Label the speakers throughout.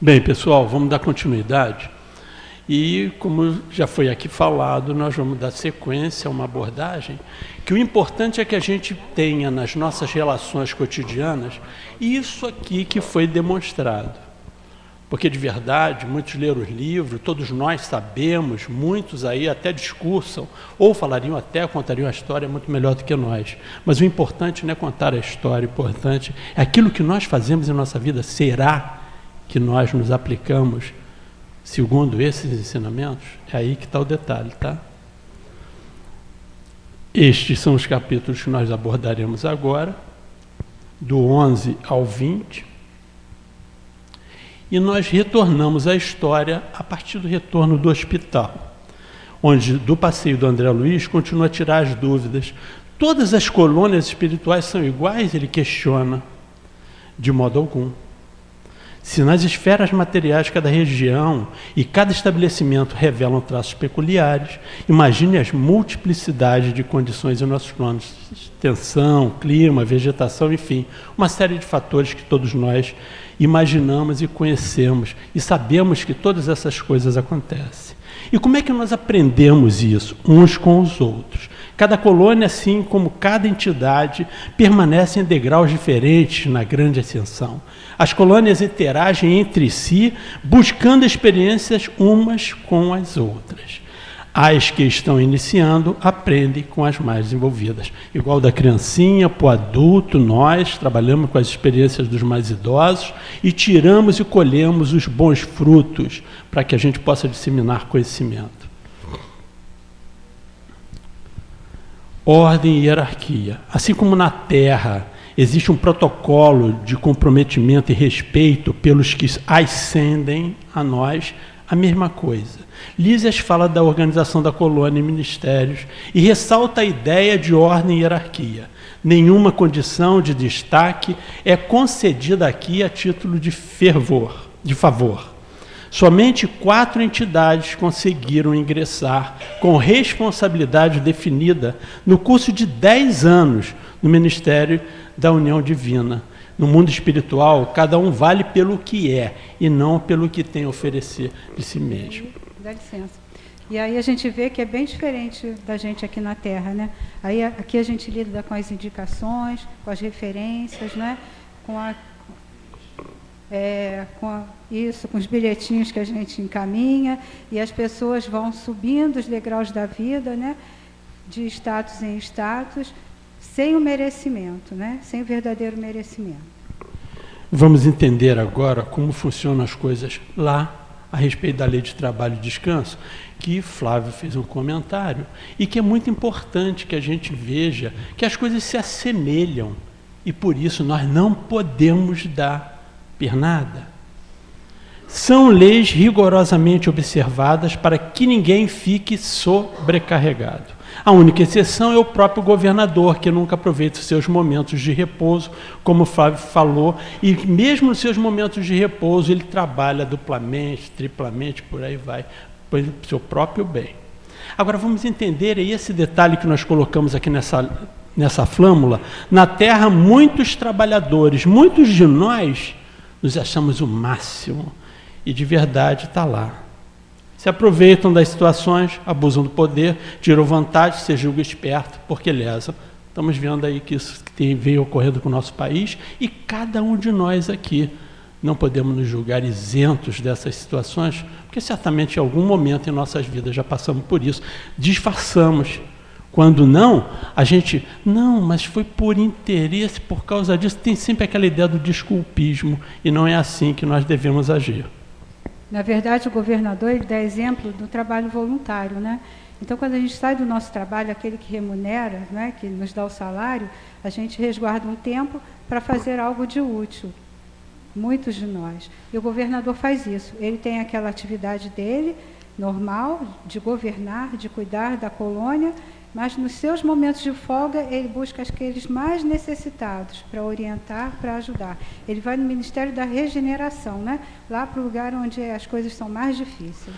Speaker 1: Bem, pessoal, vamos dar continuidade. E, como já foi aqui falado, nós vamos dar sequência a uma abordagem que o importante é que a gente tenha nas nossas relações cotidianas isso aqui que foi demonstrado. Porque, de verdade, muitos leram os livros, todos nós sabemos, muitos aí até discursam, ou falariam até, contariam a história muito melhor do que nós. Mas o importante não é contar a história, o importante é aquilo que nós fazemos em nossa vida. Será que nós nos aplicamos segundo esses ensinamentos? É aí que está o detalhe, tá? Estes são os capítulos que nós abordaremos agora, do 11 ao 20. E nós retornamos à história a partir do retorno do hospital, onde, do passeio do André Luiz, continua a tirar as dúvidas. Todas as colônias espirituais são iguais? Ele questiona. De modo algum. Se nas esferas materiais cada região e cada estabelecimento revelam traços peculiares, imagine as multiplicidades de condições em nossos planos, tensão, clima, vegetação, enfim, uma série de fatores que todos nós imaginamos e conhecemos e sabemos que todas essas coisas acontecem. E como é que nós aprendemos isso uns com os outros? Cada colônia, assim como cada entidade, permanece em degraus diferentes na grande ascensão. As colônias interagem entre si, buscando experiências umas com as outras. As que estão iniciando aprendem com as mais desenvolvidas. Igual da criancinha para o adulto, nós trabalhamos com as experiências dos mais idosos e tiramos e colhemos os bons frutos para que a gente possa disseminar conhecimento. Ordem e hierarquia. Assim como na Terra existe um protocolo de comprometimento e respeito pelos que ascendem a nós, a mesma coisa. Lísias fala da organização da colônia e ministérios e ressalta a ideia de ordem e hierarquia. Nenhuma condição de destaque é concedida aqui a título de favor. Somente 4 entidades conseguiram ingressar com responsabilidade definida no curso de 10 anos no Ministério da União Divina. No mundo espiritual, cada um vale pelo que é e não pelo que tem a oferecer de si mesmo.
Speaker 2: Dá licença. E aí a gente vê que é bem diferente da gente aqui na Terra, né? Aí aqui a gente lida com as indicações, com as referências, né? Com os bilhetinhos que a gente encaminha, e as pessoas vão subindo os degraus da vida, né? De status em status, sem o merecimento, né? Sem o verdadeiro merecimento.
Speaker 1: Vamos entender agora como funcionam as coisas lá a respeito da lei de trabalho e descanso, que Flávio fez um comentário, e que é muito importante que a gente veja que as coisas se assemelham, e por isso nós não podemos dar pernada. São leis rigorosamente observadas para que ninguém fique sobrecarregado. A única exceção é o próprio governador, que nunca aproveita os seus momentos de repouso, como o Flávio falou, e mesmo nos seus momentos de repouso ele trabalha duplamente, triplamente, por aí vai, para o seu próprio bem. Agora vamos entender aí esse detalhe que nós colocamos aqui nessa flâmula. Na Terra, muitos trabalhadores, muitos de nós, nos achamos o máximo, e de verdade está lá. Se aproveitam das situações, abusam do poder, tiram vantagem, se julga esperto, porque lesam. Estamos vendo aí que isso veio ocorrendo com o nosso país, e cada um de nós aqui não podemos nos julgar isentos dessas situações, porque certamente em algum momento em nossas vidas já passamos por isso, disfarçamos. Quando não, a gente, não, mas foi por interesse, por causa disso, tem sempre aquela ideia do desculpismo, e não é assim que nós devemos agir.
Speaker 2: Na verdade, o governador ele dá exemplo do trabalho voluntário, né? Então, quando a gente sai do nosso trabalho, aquele que remunera, né, que nos dá o salário, a gente resguarda um tempo para fazer algo de útil. Muitos de nós. E o governador faz isso. Ele tem aquela atividade dele, normal, de governar, de cuidar da colônia, mas nos seus momentos de folga ele busca aqueles mais necessitados para orientar, para ajudar. Ele vai no Ministério da Regeneração, né? Lá para o lugar onde as coisas são mais difíceis.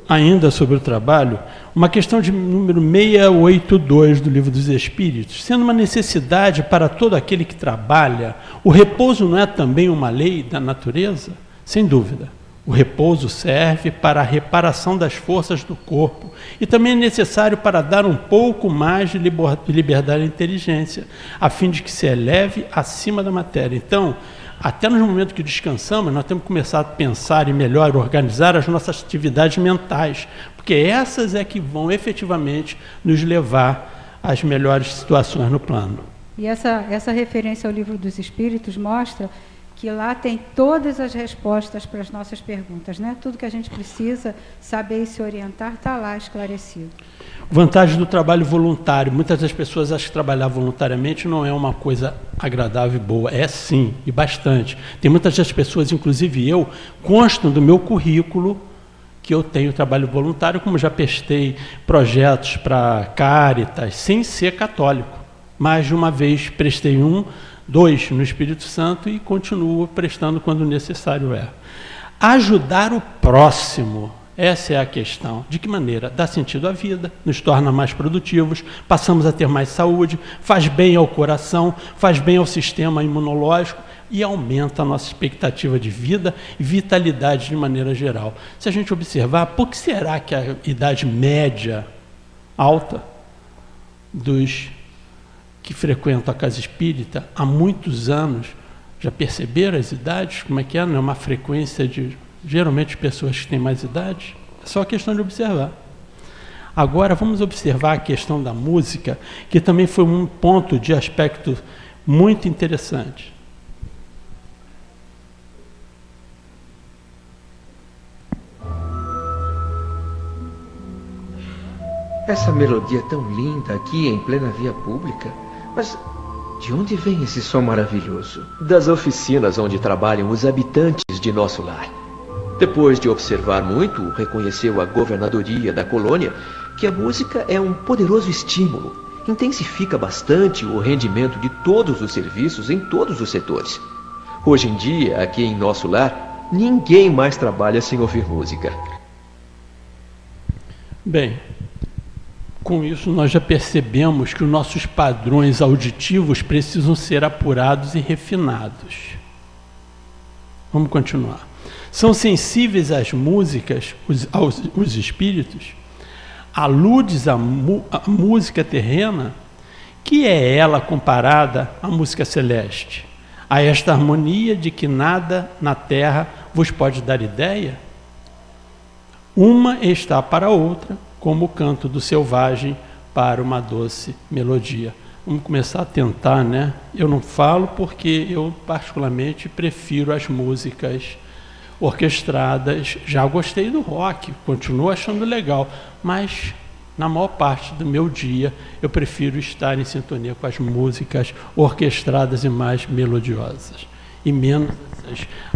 Speaker 1: Ainda sobre o trabalho, uma questão de número 682 do Livro dos Espíritos, sendo uma necessidade para todo aquele que trabalha, o repouso não é também uma lei da natureza? Sem dúvida. O repouso serve para a reparação das forças do corpo e também é necessário para dar um pouco mais de liberdade à inteligência, a fim de que se eleve acima da matéria. Então, até no momento que descansamos, nós temos que começar a pensar e melhor organizar as nossas atividades mentais, porque essas é que vão efetivamente nos levar às melhores situações no plano.
Speaker 2: E essa referência ao Livro dos Espíritos mostra que lá tem todas as respostas para as nossas perguntas, né? Tudo que a gente precisa saber e se orientar está lá esclarecido.
Speaker 1: Vantagem do trabalho voluntário. Muitas das pessoas acham que trabalhar voluntariamente não é uma coisa agradável e boa. É sim, e bastante. Tem muitas das pessoas, inclusive eu, constam do meu currículo que eu tenho trabalho voluntário, como já prestei projetos para Caritas, sem ser católico. Mais de uma vez prestei 2 no Espírito Santo e continuo prestando quando necessário é. Ajudar o próximo, essa é a questão. De que maneira? Dá sentido à vida, nos torna mais produtivos, passamos a ter mais saúde, faz bem ao coração, faz bem ao sistema imunológico e aumenta a nossa expectativa de vida e vitalidade de maneira geral. Se a gente observar, por que será que a idade média alta dos que frequentam a casa espírita há muitos anos, já perceberam as idades? Como é que é? Não é uma frequência de, geralmente, pessoas que têm mais idade? É só questão de observar. Agora, vamos observar a questão da música, que também foi um ponto de aspecto muito interessante.
Speaker 3: Essa melodia tão linda aqui em plena via pública. Mas de onde vem esse som maravilhoso?
Speaker 4: Das oficinas onde trabalham os habitantes de nosso lar. Depois de observar muito, reconheceu a governadoria da colônia que a música é um poderoso estímulo. Intensifica bastante o rendimento de todos os serviços em todos os setores. Hoje em dia, aqui em nosso lar, ninguém mais trabalha sem ouvir música.
Speaker 1: Bem, com isso nós já percebemos que os nossos padrões auditivos precisam ser apurados e refinados. Vamos continuar. São sensíveis às músicas, os espíritos? Aludes à música terrena? Que é ela comparada à música celeste? A esta harmonia de que nada na terra vos pode dar ideia? Uma está para a outra, como o canto do selvagem para uma doce melodia. Vamos começar a tentar, né? Eu não falo porque eu particularmente prefiro as músicas orquestradas. Já gostei do rock, continuo achando legal, mas na maior parte do meu dia eu prefiro estar em sintonia com as músicas orquestradas e mais melodiosas. E menos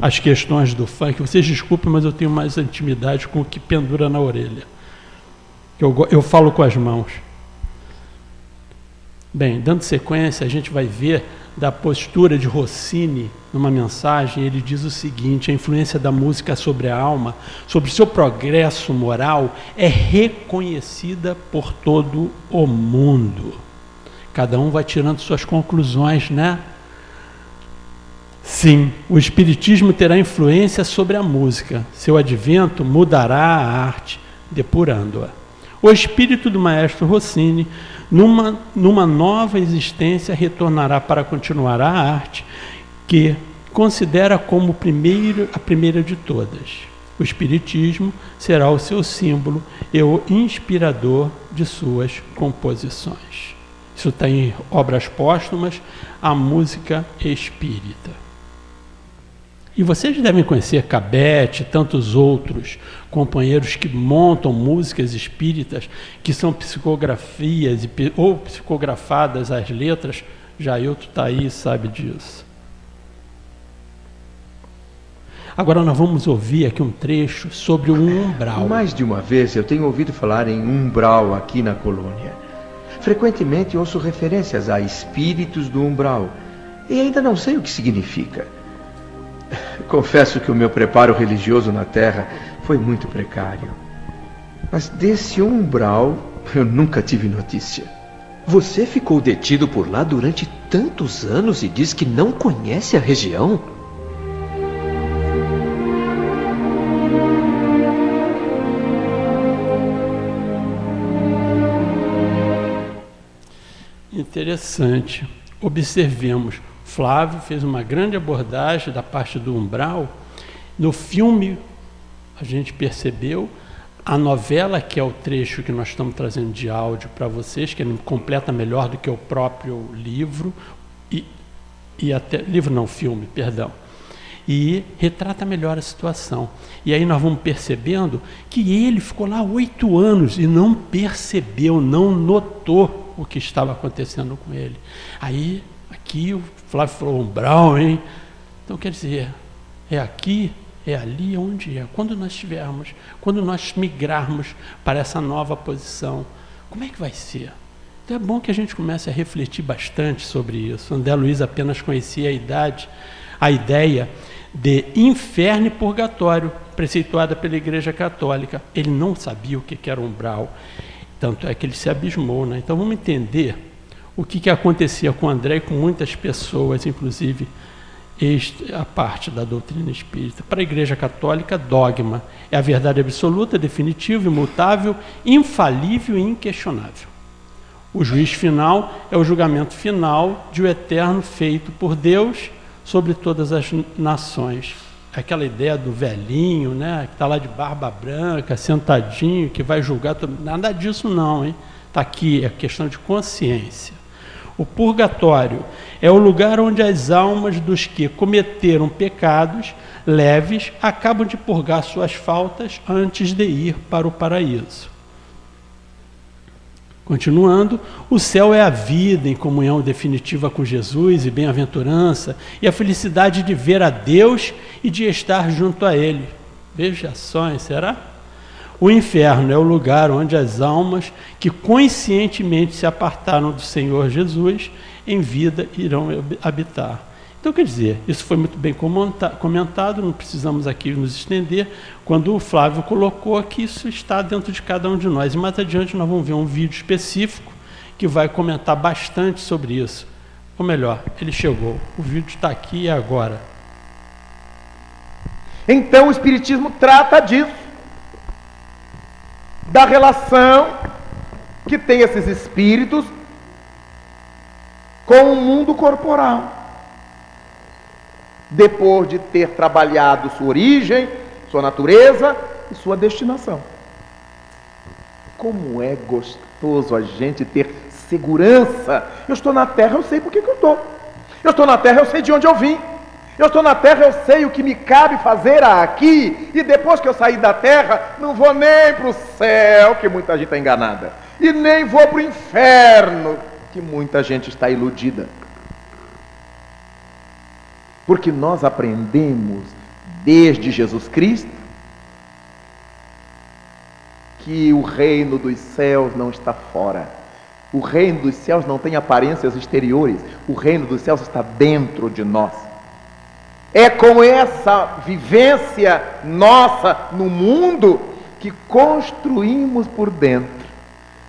Speaker 1: as questões do funk. Vocês desculpem, mas eu tenho mais intimidade com o que pendura na orelha. Eu falo com as mãos. Bem, dando sequência, a gente vai ver da postura de Rossini numa mensagem. Ele diz o seguinte: a influência da música sobre a alma, sobre seu progresso moral, é reconhecida por todo o mundo. Cada um vai tirando suas conclusões, né? Sim, o espiritismo terá influência sobre a música. Seu advento mudará a arte, depurando-a. O espírito do maestro Rossini, numa nova existência, retornará para continuar a arte que considera como a primeira de todas. O espiritismo será o seu símbolo e o inspirador de suas composições. Isso está em obras póstumas, a música espírita. E vocês devem conhecer Cabete e tantos outros companheiros que montam músicas espíritas, que são psicografias ou psicografadas as letras. Jailton está aí e sabe disso. Agora nós vamos ouvir aqui um trecho sobre o umbral.
Speaker 3: Mais de uma vez eu tenho ouvido falar em umbral aqui na colônia. Frequentemente ouço referências a espíritos do umbral e ainda não sei o que significa. Confesso que o meu preparo religioso na Terra foi muito precário. Mas desse umbral eu nunca tive notícia.
Speaker 4: Você ficou detido por lá durante tantos anos e diz que não conhece a região?
Speaker 1: Interessante. Observemos, Flávio fez uma grande abordagem da parte do umbral. No filme, a gente percebeu, a novela, que é o trecho que nós estamos trazendo de áudio para vocês, que ele completa melhor do que o próprio livro, e até, livro não, filme, perdão, e retrata melhor a situação. E aí nós vamos percebendo que ele ficou lá 8 anos e não percebeu, não notou o que estava acontecendo com ele. Aí, aqui o Flávio falou umbral, hein? Então quer dizer, é aqui, é ali, onde é? Quando nós estivermos, quando nós migrarmos para essa nova posição, como é que vai ser? Então é bom que a gente comece a refletir bastante sobre isso. André Luiz apenas conhecia a ideia de inferno e purgatório, preceituada pela Igreja Católica. Ele não sabia o que era umbral, tanto é que ele se abismou, né? Então vamos entender o que acontecia com André e com muitas pessoas, inclusive a parte da doutrina espírita. Para a Igreja Católica, dogma é a verdade absoluta, definitiva, imutável, infalível e inquestionável. O juiz final é o julgamento final de o eterno feito por Deus sobre todas as nações. Aquela ideia do velhinho, né, que está lá de barba branca, sentadinho, que vai julgar todo... Nada disso não, hein? Está aqui, é questão de consciência. O purgatório é o lugar onde as almas dos que cometeram pecados leves acabam de purgar suas faltas antes de ir para o paraíso. Continuando, o céu é a vida em comunhão definitiva com Jesus e bem-aventurança e a felicidade de ver a Deus e de estar junto a Ele. Veja só, hein, será? O inferno é o lugar onde as almas que conscientemente se apartaram do Senhor Jesus em vida irão habitar. Então, quer dizer, isso foi muito bem comentado, não precisamos aqui nos estender, quando o Flávio colocou que isso está dentro de cada um de nós. E mais adiante nós vamos ver um vídeo específico que vai comentar bastante sobre isso. Ou melhor, ele chegou, o vídeo está aqui e agora.
Speaker 5: Então o Espiritismo trata disso, da relação que tem esses espíritos com o mundo corporal. Depois de ter trabalhado sua origem, sua natureza e sua destinação. Como é gostoso a gente ter segurança. Eu estou na Terra, eu sei por que eu estou. Eu estou na Terra, eu sei de onde eu vim. Eu estou na Terra, eu sei o que me cabe fazer aqui. E depois que eu sair da Terra, não vou nem para o céu, que muita gente está enganada. E nem vou para o inferno, que muita gente está iludida. Porque nós aprendemos desde Jesus Cristo que o reino dos céus não está fora. O reino dos céus não tem aparências exteriores. O reino dos céus está dentro de nós. É com essa vivência nossa no mundo que construímos por dentro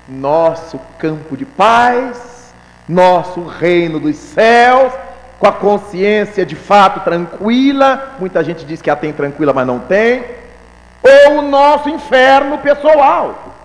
Speaker 5: nosso campo de paz, nosso reino dos céus, com a consciência de fato tranquila. Muita gente diz que a tem tranquila, mas não tem. Ou o nosso inferno pessoal,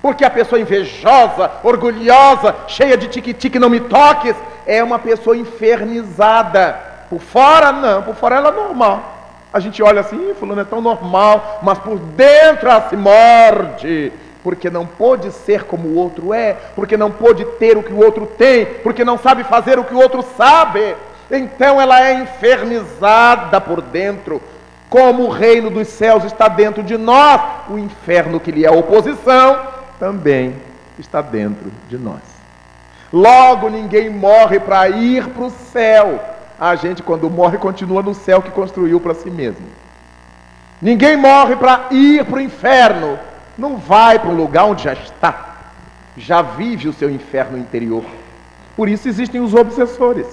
Speaker 5: porque a pessoa invejosa, orgulhosa, cheia de tique-tique, não me toques, é uma pessoa infernizada. Por fora, não, por fora ela é normal. A gente olha assim, fulano é tão normal, mas por dentro ela se morde, porque não pôde ser como o outro é, porque não pôde ter o que o outro tem, porque não sabe fazer o que o outro sabe. Então ela é infernizada por dentro. Como o reino dos céus está dentro de nós, o inferno, que lhe é oposição, também está dentro de nós. Logo, ninguém morre para ir para o céu. A gente, quando morre, continua no céu que construiu para si mesmo. Ninguém morre para ir para o inferno. Não vai para um lugar onde já está. Já vive o seu inferno interior. Por isso existem os obsessores.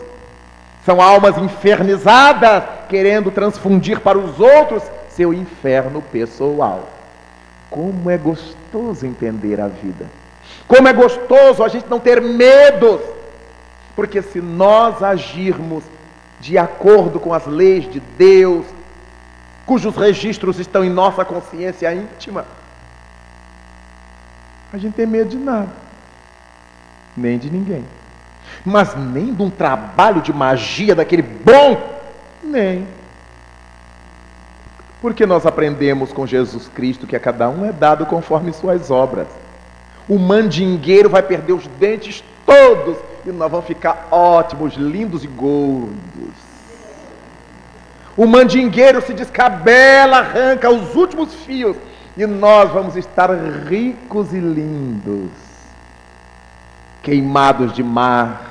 Speaker 5: São almas infernizadas, querendo transfundir para os outros seu inferno pessoal. Como é gostoso entender a vida. Como é gostoso a gente não ter medos. Porque se nós agirmos de acordo com as leis de Deus, cujos registros estão em nossa consciência íntima, a gente tem medo de nada, nem de ninguém. Mas nem de um trabalho de magia daquele bom, nem. Porque nós aprendemos com Jesus Cristo que a cada um é dado conforme suas obras. O mandingueiro vai perder os dentes todos e nós vamos ficar ótimos, lindos e gordos. O mandingueiro se descabela, arranca os últimos fios e nós vamos estar ricos e lindos, queimados de mar.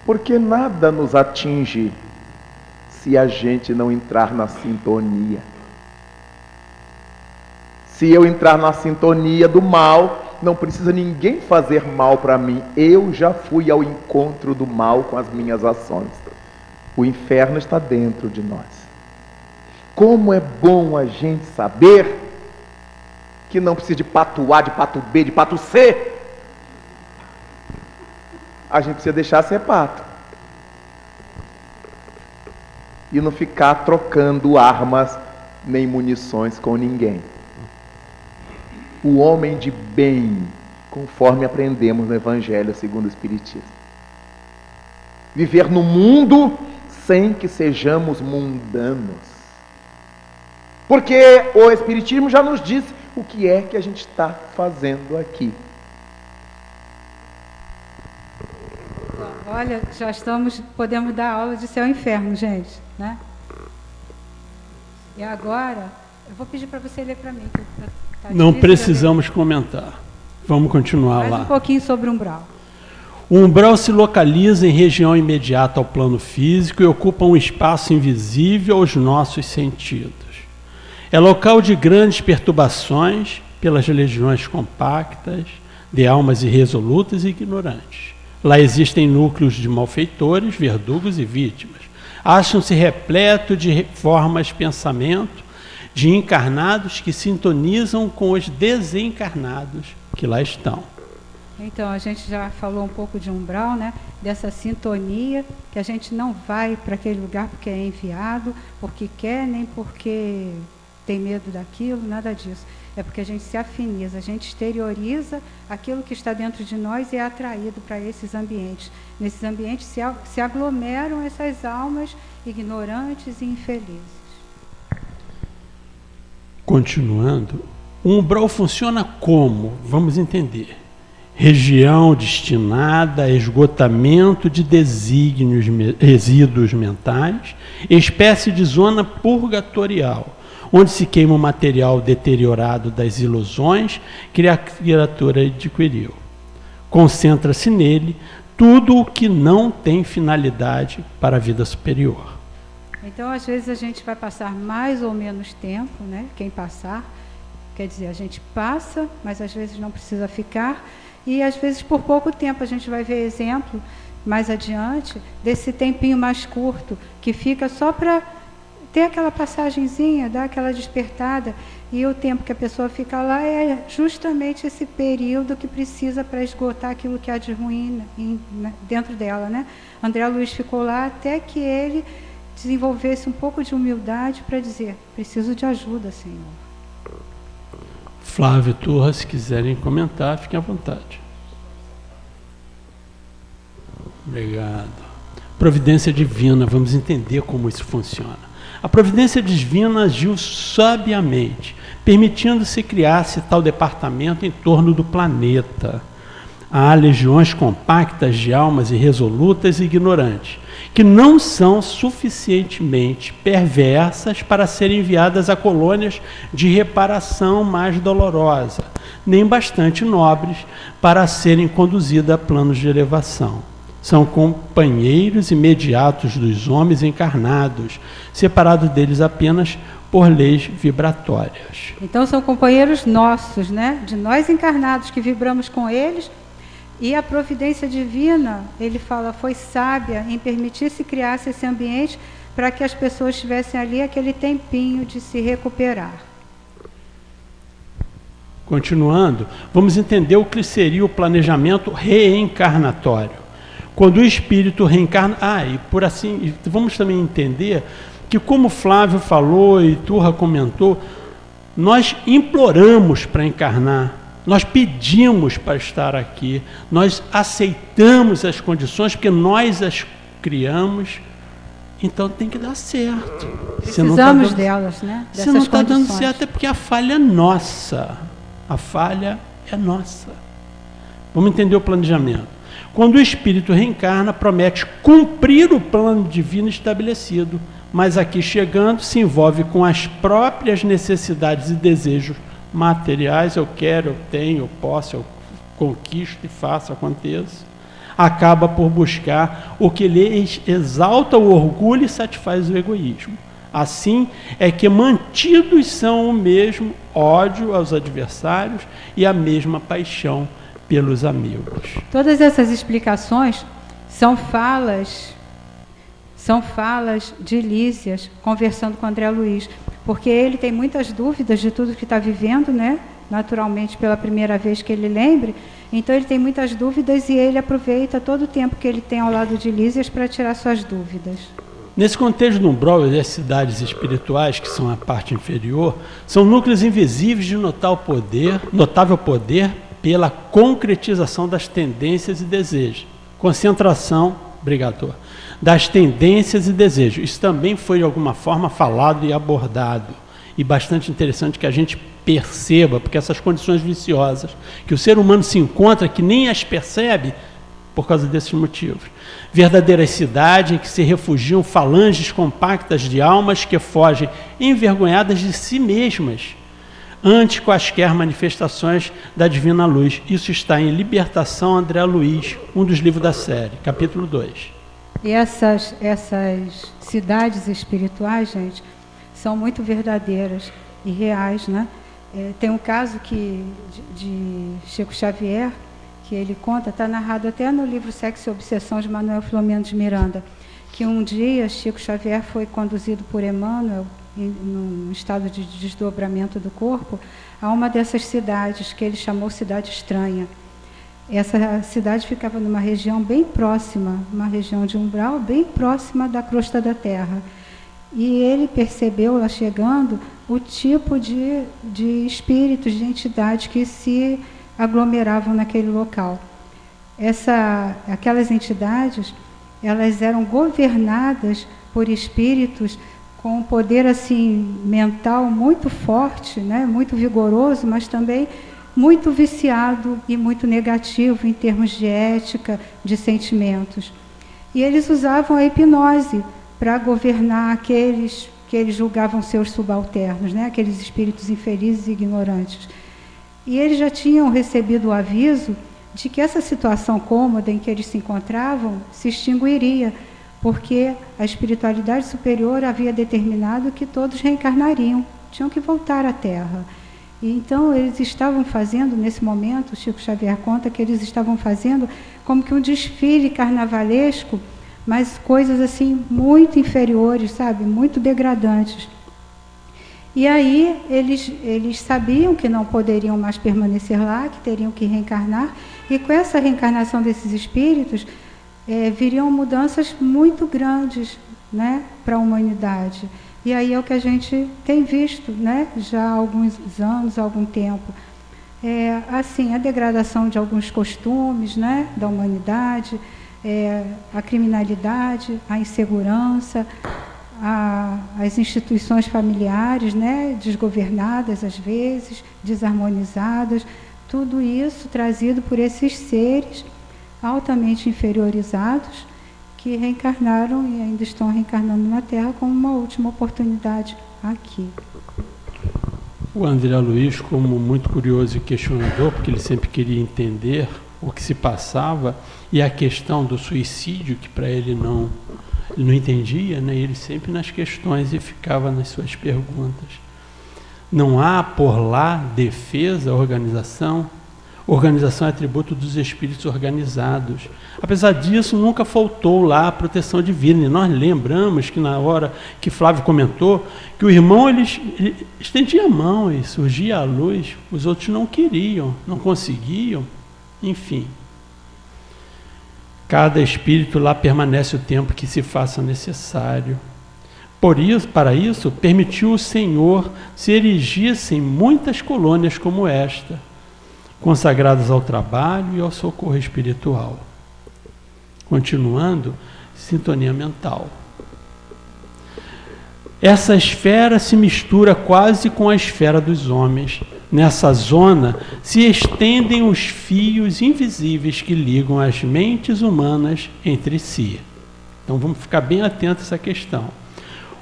Speaker 5: Porque nada nos atinge se a gente não entrar na sintonia. Se eu entrar na sintonia do mal, não precisa ninguém fazer mal para mim. Eu já fui ao encontro do mal com as minhas ações. O inferno está dentro de nós. Como é bom a gente saber que não precisa de pato A, de pato B, de pato C. A gente precisa deixar ser pato. E não ficar trocando armas nem munições com ninguém. O homem de bem, conforme aprendemos no Evangelho segundo o Espiritismo. Viver no mundo sem que sejamos mundanos. Porque o Espiritismo já nos disse o que é que a gente está fazendo aqui.
Speaker 2: Olha, já podemos dar aula de céu e inferno, gente, né? E agora, eu vou pedir para você ler para mim.
Speaker 1: Não precisamos comentar. Vamos continuar lá.
Speaker 2: Mais um pouquinho sobre o umbral.
Speaker 1: O umbral se localiza em região imediata ao plano físico e ocupa um espaço invisível aos nossos sentidos. É local de grandes perturbações pelas legiões compactas de almas irresolutas e ignorantes. Lá existem núcleos de malfeitores, verdugos e vítimas. Acham-se repleto de formas de pensamento de encarnados que sintonizam com os desencarnados que lá estão.
Speaker 2: Então, a gente já falou um pouco de umbral, né? Dessa sintonia, que a gente não vai para aquele lugar porque é enviado, porque quer, nem porque tem medo daquilo, nada disso. É porque a gente se afiniza, a gente exterioriza aquilo que está dentro de nós e é atraído para esses ambientes. Nesses ambientes se aglomeram essas almas ignorantes e infelizes. Continuando,
Speaker 1: o umbral funciona como? Vamos entender. Região destinada a esgotamento de desígnios, resíduos mentais, espécie de zona purgatorial, onde se queima o material deteriorado das ilusões que a criatura adquiriu. Concentra-se nele tudo o que não tem finalidade para a vida superior.
Speaker 2: Então, às vezes, a gente vai passar mais ou menos tempo, né? Quem passar, quer dizer, a gente passa, mas às vezes não precisa ficar, e às vezes por pouco tempo. A gente vai ver exemplo mais adiante desse tempinho mais curto, que fica só para ter aquela passagenzinha, dar aquela despertada, e o tempo que a pessoa fica lá é justamente esse período que precisa para esgotar aquilo que há de ruim dentro dela, né? André Luiz ficou lá até que ele desenvolvesse um pouco de humildade para dizer: preciso de ajuda, Senhor.
Speaker 1: Flávio, Turra, se quiserem comentar, fiquem à vontade. Obrigado. Providência divina, vamos entender como isso funciona. A providência divina agiu sabiamente, permitindo-se criar-se tal departamento em torno do planeta. Há legiões compactas de almas irresolutas e ignorantes, que não são suficientemente perversas para serem enviadas a colônias de reparação mais dolorosa, nem bastante nobres para serem conduzidas a planos de elevação. São companheiros imediatos dos homens encarnados, separados deles apenas por leis vibratórias.
Speaker 2: Então são companheiros nossos, né? De nós encarnados que vibramos com eles. E a providência divina, ele fala, foi sábia em permitir-se criasse esse ambiente para que as pessoas tivessem ali aquele tempinho de se recuperar.
Speaker 1: Continuando, vamos entender o que seria o planejamento reencarnatório. Quando o espírito reencarna... e por assim, vamos também entender que, como Flávio falou e Turra comentou, nós imploramos para encarnar, nós pedimos para estar aqui, nós aceitamos as condições porque nós as criamos, então tem que dar certo.
Speaker 2: Precisamos delas, né?
Speaker 1: Se não está dando certo é porque a falha é nossa. A falha é nossa. Vamos entender o planejamento. Quando o espírito reencarna, promete cumprir o plano divino estabelecido, mas aqui chegando se envolve com as próprias necessidades e desejos materiais. Eu quero, eu tenho, eu posso, eu conquisto e faço, aconteça. Acaba por buscar o que lhe exalta o orgulho e satisfaz o egoísmo. Assim é que mantidos são o mesmo ódio aos adversários e a mesma paixão pelos amigos.
Speaker 2: Todas essas explicações são falas de Lísias conversando com André Luiz, porque ele tem muitas dúvidas de tudo que está vivendo, né? Naturalmente, pela primeira vez que ele lembre, então ele tem muitas dúvidas e ele aproveita todo o tempo que ele tem ao lado de Lísias para tirar suas dúvidas.
Speaker 1: Nesse contexto do umbral, as cidades espirituais, que são a parte inferior, são núcleos invisíveis de notável poder pela concretização das tendências e desejos. Concentração, das tendências e desejos. Isso também foi, de alguma forma, falado e abordado. E bastante interessante que a gente perceba, porque essas condições viciosas que o ser humano se encontra, que nem as percebe, por causa desses motivos. Verdadeiras cidades em que se refugiam falanges compactas de almas que fogem envergonhadas de si mesmas ante quaisquer manifestações da divina luz. Isso está em Libertação, André Luiz, um dos livros da série, capítulo 2.
Speaker 2: E essas cidades espirituais, gente, são muito verdadeiras e reais, né? Tem um caso de Chico Xavier, que ele conta, está narrado até no livro Sexo e Obsessão, de Manuel Filomeno de Miranda, que um dia Chico Xavier foi conduzido por Emmanuel, num estado de desdobramento do corpo, a uma dessas cidades, que ele chamou Cidade Estranha. Essa cidade ficava numa região bem próxima, uma região de umbral, bem próxima da crosta da Terra. E ele percebeu, lá chegando, o tipo de espíritos, de entidades que se aglomeravam naquele local. Aquelas entidades, elas eram governadas por espíritos com um poder assim mental muito forte, né, muito vigoroso, mas também muito viciado e muito negativo em termos de ética, de sentimentos. E eles usavam a hipnose para governar aqueles que eles julgavam seus subalternos, né, aqueles espíritos infelizes e ignorantes. E eles já tinham recebido o aviso de que essa situação cômoda em que eles se encontravam se extinguiria, porque a espiritualidade superior havia determinado que todos reencarnariam, tinham que voltar à Terra. E então eles estavam fazendo, nesse momento, Chico Xavier conta que eles estavam fazendo como que um desfile carnavalesco, mas coisas assim muito inferiores, sabe, muito degradantes. E aí eles sabiam que não poderiam mais permanecer lá, que teriam que reencarnar, e com essa reencarnação desses espíritos, viriam mudanças muito grandes, né, para a humanidade. E aí é o que a gente tem visto, né, já há alguns anos, há algum tempo. Assim, a degradação de alguns costumes, né, da humanidade, a criminalidade, a insegurança, as instituições familiares, né, desgovernadas às vezes, desarmonizadas, tudo isso trazido por esses seres altamente inferiorizados que reencarnaram e ainda estão reencarnando na Terra como uma última oportunidade aqui.
Speaker 1: O André Luiz, como muito curioso e questionador, porque ele sempre queria entender o que se passava, e a questão do suicídio, que para ele não entendia, né? Ele sempre nas questões e ficava nas suas perguntas. Não há por lá defesa, organização. Organização é atributo dos espíritos organizados. Apesar disso, nunca faltou lá a proteção divina. E nós lembramos que na hora que Flávio comentou, que o irmão ele estendia a mão e surgia a luz, os outros não queriam, não conseguiam, enfim. Cada espírito lá permanece o tempo que se faça necessário. Para isso, permitiu o Senhor se erigissem muitas colônias como esta, consagradas ao trabalho e ao socorro espiritual. Continuando, sintonia mental. Essa esfera se mistura quase com a esfera dos homens. Nessa zona se estendem os fios invisíveis que ligam as mentes humanas entre si. Então vamos ficar bem atentos a essa questão.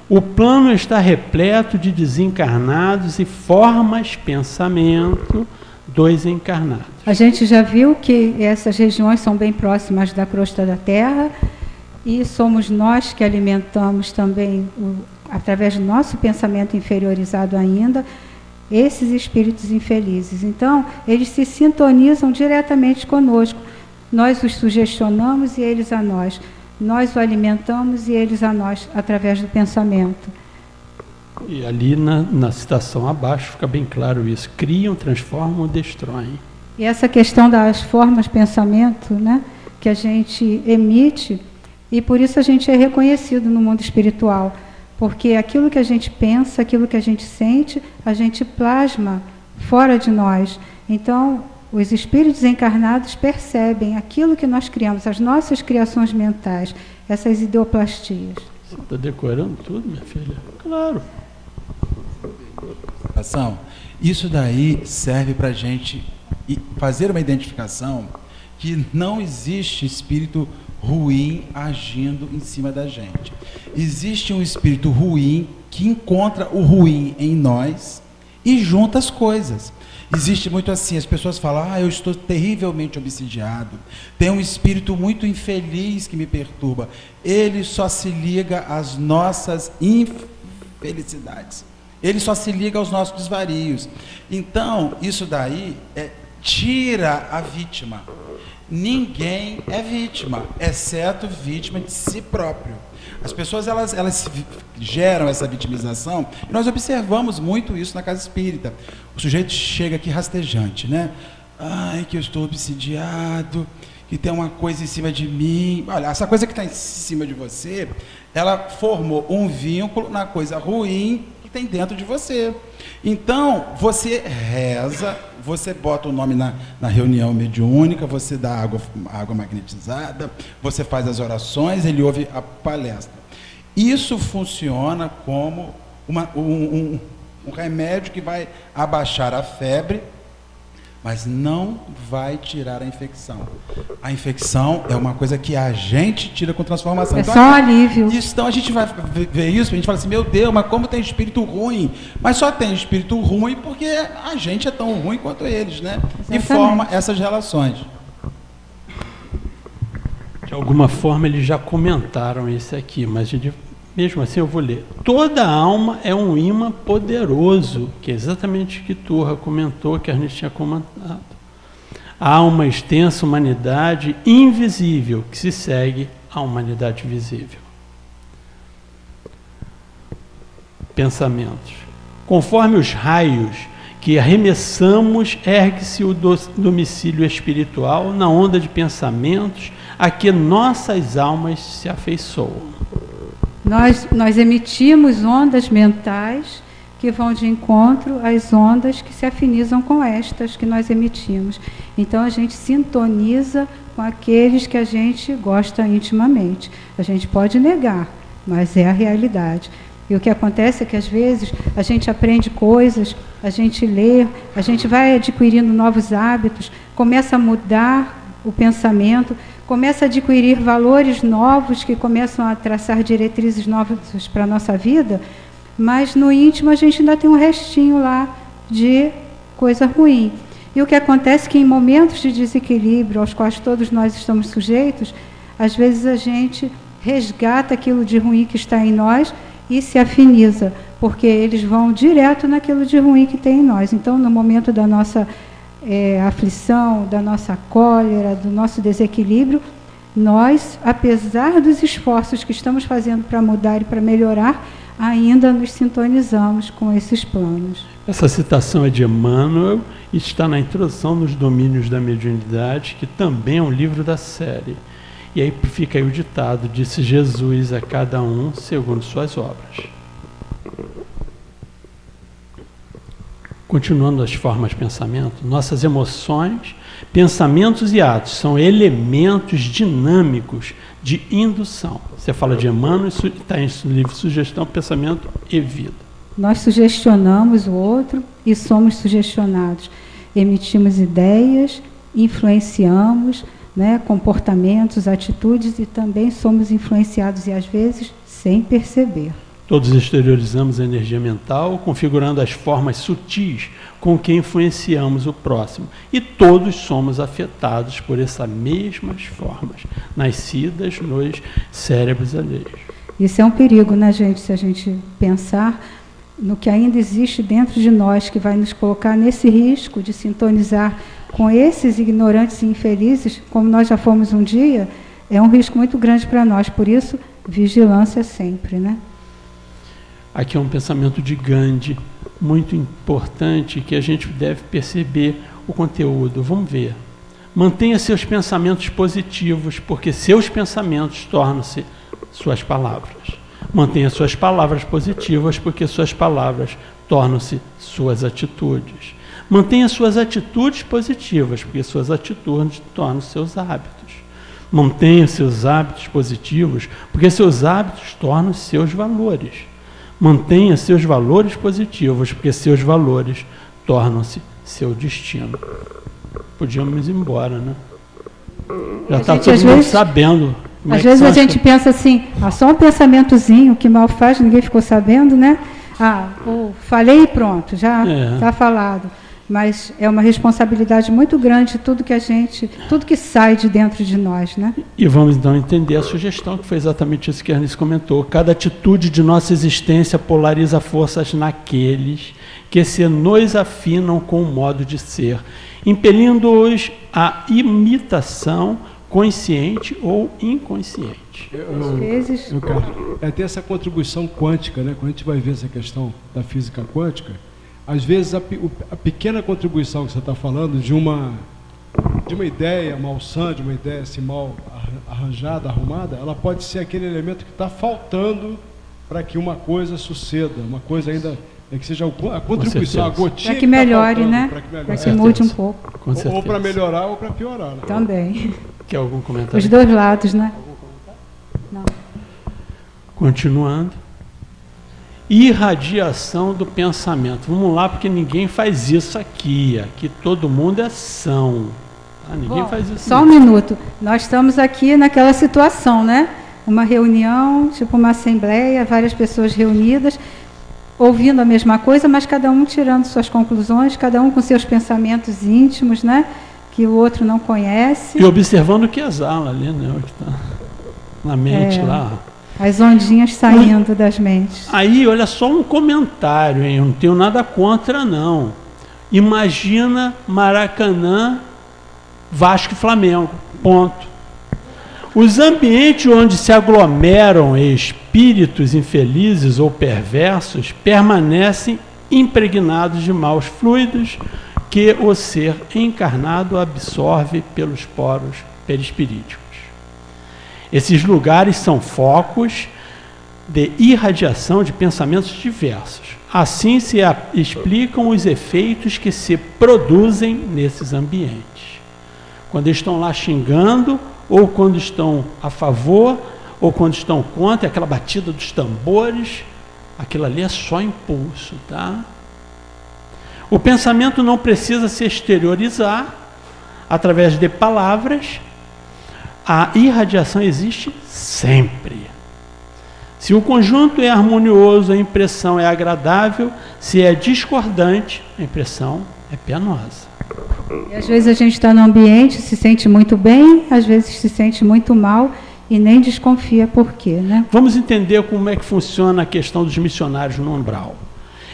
Speaker 1: O plano está repleto de desencarnados e formas pensamento dos encarnados.
Speaker 2: A gente já viu que essas regiões são bem próximas da crosta da Terra e somos nós que alimentamos também, através do nosso pensamento inferiorizado ainda, esses espíritos infelizes. Então, eles se sintonizam diretamente conosco. Nós os sugestionamos e eles a nós. Nós o alimentamos e eles a nós, através do pensamento.
Speaker 1: E ali na citação abaixo fica bem claro isso. Criam, transformam, destroem.
Speaker 2: E essa questão das formas de pensamento, né, que a gente emite, e por isso a gente é reconhecido no mundo espiritual. Porque aquilo que a gente pensa, aquilo que a gente sente, a gente plasma fora de nós. Então, os espíritos encarnados percebem aquilo que nós criamos, as nossas criações mentais, essas ideoplastias.
Speaker 1: Você está decorando tudo, minha filha? Claro.
Speaker 6: Isso daí serve para a gente fazer uma identificação que não existe espírito ruim agindo em cima da gente. Existe um espírito ruim que encontra o ruim em nós e junta as coisas. Existe muito assim, as pessoas falam, eu estou terrivelmente obsidiado, tem um espírito muito infeliz que me perturba. Ele só se liga às nossas infelicidades. Ele só se liga aos nossos desvarios. Então, isso daí tira a vítima. Ninguém é vítima, exceto vítima de si próprio. As pessoas elas geram essa vitimização, e nós observamos muito isso na casa espírita. O sujeito chega aqui rastejante, né? Ai, que eu estou obsidiado, que tem uma coisa em cima de mim. Olha, essa coisa que está em cima de você, ela formou um vínculo na coisa ruim que tem dentro de você. Então, você reza, você bota o nome na reunião mediúnica, você dá água magnetizada, você faz as orações, ele ouve a palestra. Isso funciona como um remédio que vai abaixar a febre, mas não vai tirar a infecção. A infecção é uma coisa que a gente tira com transformação.
Speaker 2: É
Speaker 6: então,
Speaker 2: só alívio.
Speaker 6: Então a gente vai ver isso, a gente fala assim, meu Deus, mas como tem espírito ruim? Mas só tem espírito ruim porque a gente é tão ruim quanto eles, né?
Speaker 2: Exatamente.
Speaker 6: E forma essas relações.
Speaker 1: De alguma forma eles já comentaram isso aqui, mas mesmo assim eu vou ler. Toda alma é um imã poderoso, que é exatamente o que Turra comentou, que a gente tinha comentado. Há uma extensa humanidade invisível que se segue à humanidade visível. Pensamentos. Conforme os raios que arremessamos, ergue-se o domicílio espiritual na onda de pensamentos a que nossas almas se afeiçoam.
Speaker 2: Nós emitimos ondas mentais que vão de encontro às ondas que se afinizam com estas que nós emitimos. Então, a gente sintoniza com aqueles que a gente gosta intimamente. A gente pode negar, mas é a realidade. E o que acontece é que, às vezes, a gente aprende coisas, a gente lê, a gente vai adquirindo novos hábitos, começa a mudar o pensamento, começa a adquirir valores novos que começam a traçar diretrizes novas para a nossa vida, mas no íntimo a gente ainda tem um restinho lá de coisa ruim. E o que acontece é que em momentos de desequilíbrio, aos quais todos nós estamos sujeitos, às vezes a gente resgata aquilo de ruim que está em nós e se afiniza, porque eles vão direto naquilo de ruim que tem em nós. Então, no momento da nossa aflição, da nossa cólera, do nosso desequilíbrio, nós, apesar dos esforços que estamos fazendo para mudar e para melhorar, ainda nos sintonizamos com esses planos.
Speaker 1: Essa citação é de Emmanuel e está na introdução nos Domínios da Mediunidade, que também é um livro da série. E aí fica aí o ditado: disse Jesus a cada um segundo suas obras. Continuando as formas de pensamento, nossas emoções, pensamentos e atos são elementos dinâmicos de indução. Você fala de Emmanuel, está no livro Sugestão, Pensamento e Vida.
Speaker 2: Nós sugestionamos o outro e somos sugestionados. Emitimos ideias, influenciamos, né, comportamentos, atitudes, e também somos influenciados, e às vezes sem perceber.
Speaker 1: Todos exteriorizamos a energia mental, configurando as formas sutis com que influenciamos o próximo. E todos somos afetados por essas mesmas formas, nascidas nos cérebros alheios.
Speaker 2: Isso é um perigo, né, gente? Se a gente pensar no que ainda existe dentro de nós, que vai nos colocar nesse risco de sintonizar com esses ignorantes e infelizes, como nós já fomos um dia, é um risco muito grande para nós. Por isso, vigilância sempre, né?
Speaker 1: Aqui é um pensamento de Gandhi, muito importante, que a gente deve perceber o conteúdo. Vamos ver. Mantenha seus pensamentos positivos, porque seus pensamentos tornam-se suas palavras. Mantenha suas palavras positivas, porque suas palavras tornam-se suas atitudes. Mantenha suas atitudes positivas, porque suas atitudes tornam seus hábitos. Mantenha seus hábitos positivos, porque seus hábitos tornam seus valores. Mantenha seus valores positivos, porque seus valores tornam-se seu destino. Podíamos ir embora, né? Já está todo mundo sabendo.
Speaker 2: Às vezes a gente pensa assim, só um pensamentozinho, que mal faz, ninguém ficou sabendo, né? Falei e pronto, já está falado. Mas é uma responsabilidade muito grande tudo que sai de dentro de nós, né?
Speaker 1: E vamos então entender a sugestão, que foi exatamente isso que a Ernest comentou. Cada atitude de nossa existência polariza forças naqueles que se nos afinam com o modo de ser, impelindo-os à imitação consciente ou inconsciente.
Speaker 7: Tem essa contribuição quântica, né? Quando a gente vai ver essa questão da física quântica, às vezes a pequena contribuição que você está falando de uma ideia malsã, de uma ideia assim, mal arranjada, arrumada, ela pode ser aquele elemento que está faltando para que uma coisa suceda, uma coisa ainda que seja a contribuição, a gotinha
Speaker 2: para que melhore, né?
Speaker 7: Para
Speaker 2: que mude um pouco.
Speaker 7: Ou para melhorar ou para piorar. Né?
Speaker 2: Também.
Speaker 1: Quer algum comentário?
Speaker 2: Os dois lados, né? Não.
Speaker 1: Continuando. Irradiação do pensamento. Vamos lá, porque ninguém faz isso aqui. Aqui todo mundo é são. Tá? Ninguém faz isso.
Speaker 2: Só um minuto. Nós estamos aqui naquela situação, né? Uma reunião, tipo uma assembleia, várias pessoas reunidas, ouvindo a mesma coisa, mas cada um tirando suas conclusões, cada um com seus pensamentos íntimos, né? Que o outro não conhece.
Speaker 1: E observando o que exala ali, né? O que está na mente lá.
Speaker 2: As ondinhas saindo das mentes.
Speaker 1: Aí, olha só um comentário, hein? Eu não tenho nada contra, não. Imagina Maracanã, Vasco e Flamengo. Ponto. Os ambientes onde se aglomeram espíritos infelizes ou perversos permanecem impregnados de maus fluidos que o ser encarnado absorve pelos poros perispirídicos. Esses lugares são focos de irradiação de pensamentos diversos. Assim se explicam os efeitos que se produzem nesses ambientes. Quando estão lá xingando, ou quando estão a favor, ou quando estão contra, aquela batida dos tambores, aquilo ali é só impulso, tá? O pensamento não precisa se exteriorizar através de palavras. A irradiação existe sempre. Se o conjunto é harmonioso, a impressão é agradável. Se é discordante, a impressão é penosa.
Speaker 2: E às vezes a gente está no ambiente, se sente muito bem, às vezes se sente muito mal e nem desconfia por quê, né?
Speaker 1: Vamos entender como é que funciona a questão dos missionários no umbral.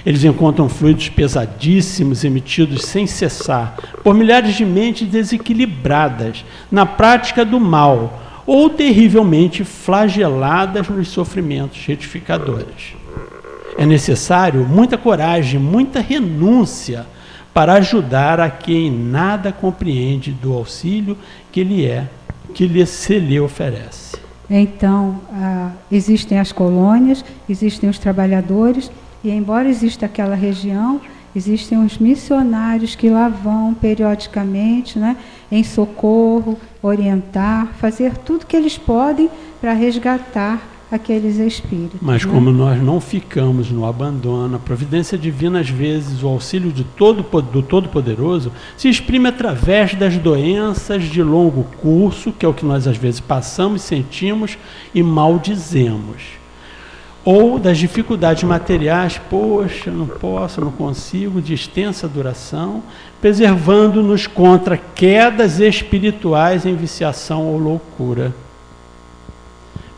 Speaker 1: Eles encontram fluidos pesadíssimos emitidos sem cessar por milhares de mentes desequilibradas na prática do mal ou terrivelmente flageladas nos sofrimentos retificadores. É necessário muita coragem, muita renúncia para ajudar a quem nada compreende do auxílio que se lhe oferece.
Speaker 2: Então, existem as colônias, existem os trabalhadores, e embora exista aquela região, existem os missionários que lá vão periodicamente, né, em socorro, orientar, fazer tudo que eles podem para resgatar aqueles espíritos.
Speaker 1: Mas
Speaker 2: né?
Speaker 1: Como nós não ficamos no abandono, a providência divina, às vezes, o auxílio do Todo-Poderoso, se exprime através das doenças de longo curso, que é o que nós às vezes passamos, sentimos e maldizemos. Ou das dificuldades materiais, poxa, não posso, não consigo, de extensa duração, preservando-nos contra quedas espirituais em viciação ou loucura.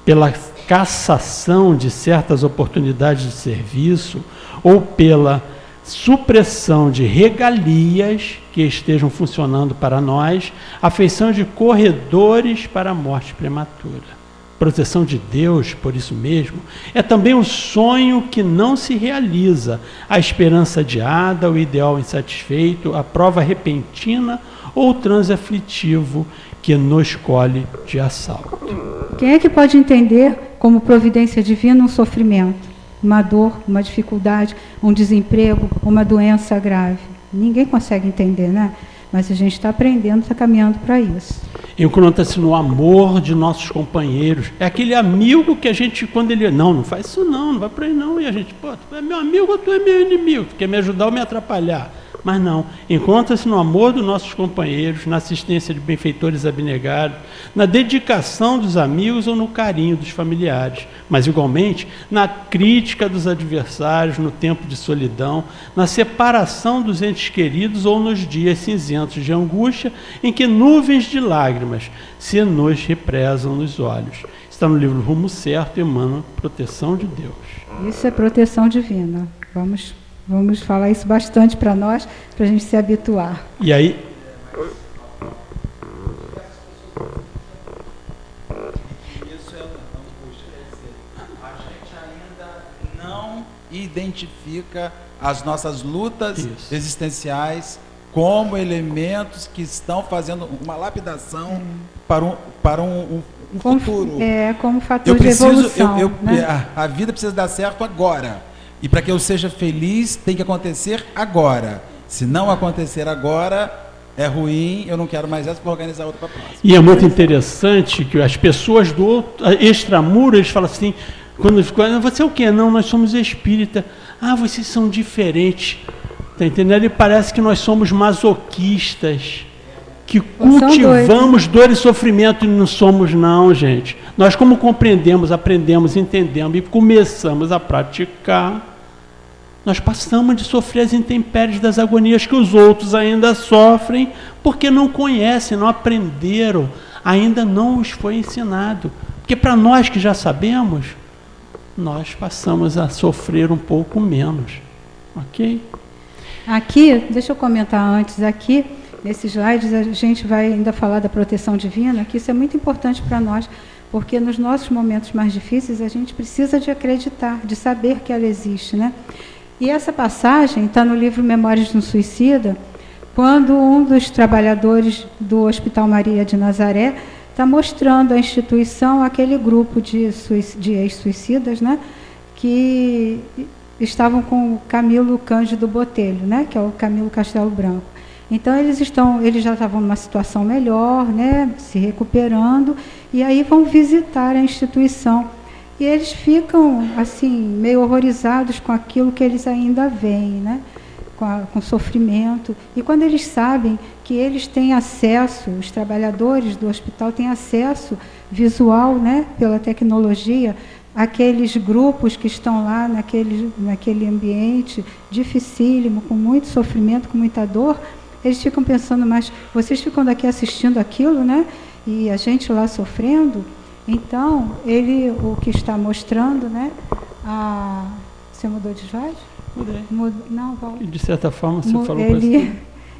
Speaker 1: Pela cassação de certas oportunidades de serviço ou pela supressão de regalias que estejam funcionando para nós, afeição de corredores para a morte prematura. Proteção de Deus, por isso mesmo, é também o sonho que não se realiza, a esperança adiada, o ideal insatisfeito, a prova repentina ou o transe aflitivo que nos colhe de assalto.
Speaker 2: Quem é que pode entender como providência divina um sofrimento, uma dor, uma dificuldade, um desemprego, uma doença grave? Ninguém consegue entender, né? Mas a gente está aprendendo, está caminhando para isso.
Speaker 1: Encontra-se no amor de nossos companheiros. É aquele amigo que a gente, quando ele... Não faz isso não vai por aí não. E a gente, pô, tu é meu amigo ou tu é meu inimigo? Tu quer me ajudar ou me atrapalhar? Mas não, encontra-se no amor dos nossos companheiros, na assistência de benfeitores abnegados, na dedicação dos amigos ou no carinho dos familiares, mas igualmente na crítica dos adversários no tempo de solidão, na separação dos entes queridos ou nos dias cinzentos de angústia em que nuvens de lágrimas se nos represam nos olhos. Está no livro Rumo Certo, emana proteção de Deus.
Speaker 2: Isso é proteção divina. Vamos falar isso bastante para nós, para a gente se habituar.
Speaker 1: E aí...
Speaker 6: Isso é a gente ainda não identifica as nossas lutas existenciais como elementos que estão fazendo uma lapidação para um futuro.
Speaker 2: Como fator de evolução.
Speaker 6: Né? A vida precisa dar certo agora. E para que eu seja feliz, tem que acontecer agora. Se não acontecer agora, é ruim, eu não quero mais essa, vou organizar outra para a próxima.
Speaker 1: E é muito interessante que as pessoas do extramuro, eles falam assim, quando você é o quê? Não, nós somos espírita. Ah, vocês são diferentes. Está entendendo? Ele parece que nós somos masoquistas, que cultivamos dor e sofrimento, e não somos não, gente. Nós como compreendemos, aprendemos, entendemos e começamos a praticar, nós passamos de sofrer as intempéries das agonias que os outros ainda sofrem, porque não conhecem, não aprenderam, ainda não os foi ensinado. Porque para nós que já sabemos, nós passamos a sofrer um pouco menos. Ok?
Speaker 2: Aqui, deixa eu comentar antes, aqui, nesses slides, a gente vai ainda falar da proteção divina, que isso é muito importante para nós, porque nos nossos momentos mais difíceis, a gente precisa de acreditar, de saber que ela existe, né? E essa passagem está no livro Memórias de um Suicida, quando um dos trabalhadores do Hospital Maria de Nazaré está mostrando à instituição aquele grupo de ex-suicidas, né, que estavam com o Camilo Cândido Botelho, né, que é o Camilo Castelo Branco. Então eles já estavam numa situação melhor, né, se recuperando, e aí vão visitar a instituição. E eles ficam assim meio horrorizados com aquilo que eles ainda veem, né, com sofrimento. E quando eles sabem que eles têm acesso, os trabalhadores do hospital têm acesso visual, né, pela tecnologia, aqueles grupos que estão lá naquele ambiente dificílimo, com muito sofrimento, com muita dor, eles ficam pensando, mas vocês ficam daqui assistindo aquilo, né? E a gente lá sofrendo. Então, ele, o que está mostrando, né? Você mudou de slide?
Speaker 1: Mudei.
Speaker 2: Não, Paulo.
Speaker 1: De certa forma, você falou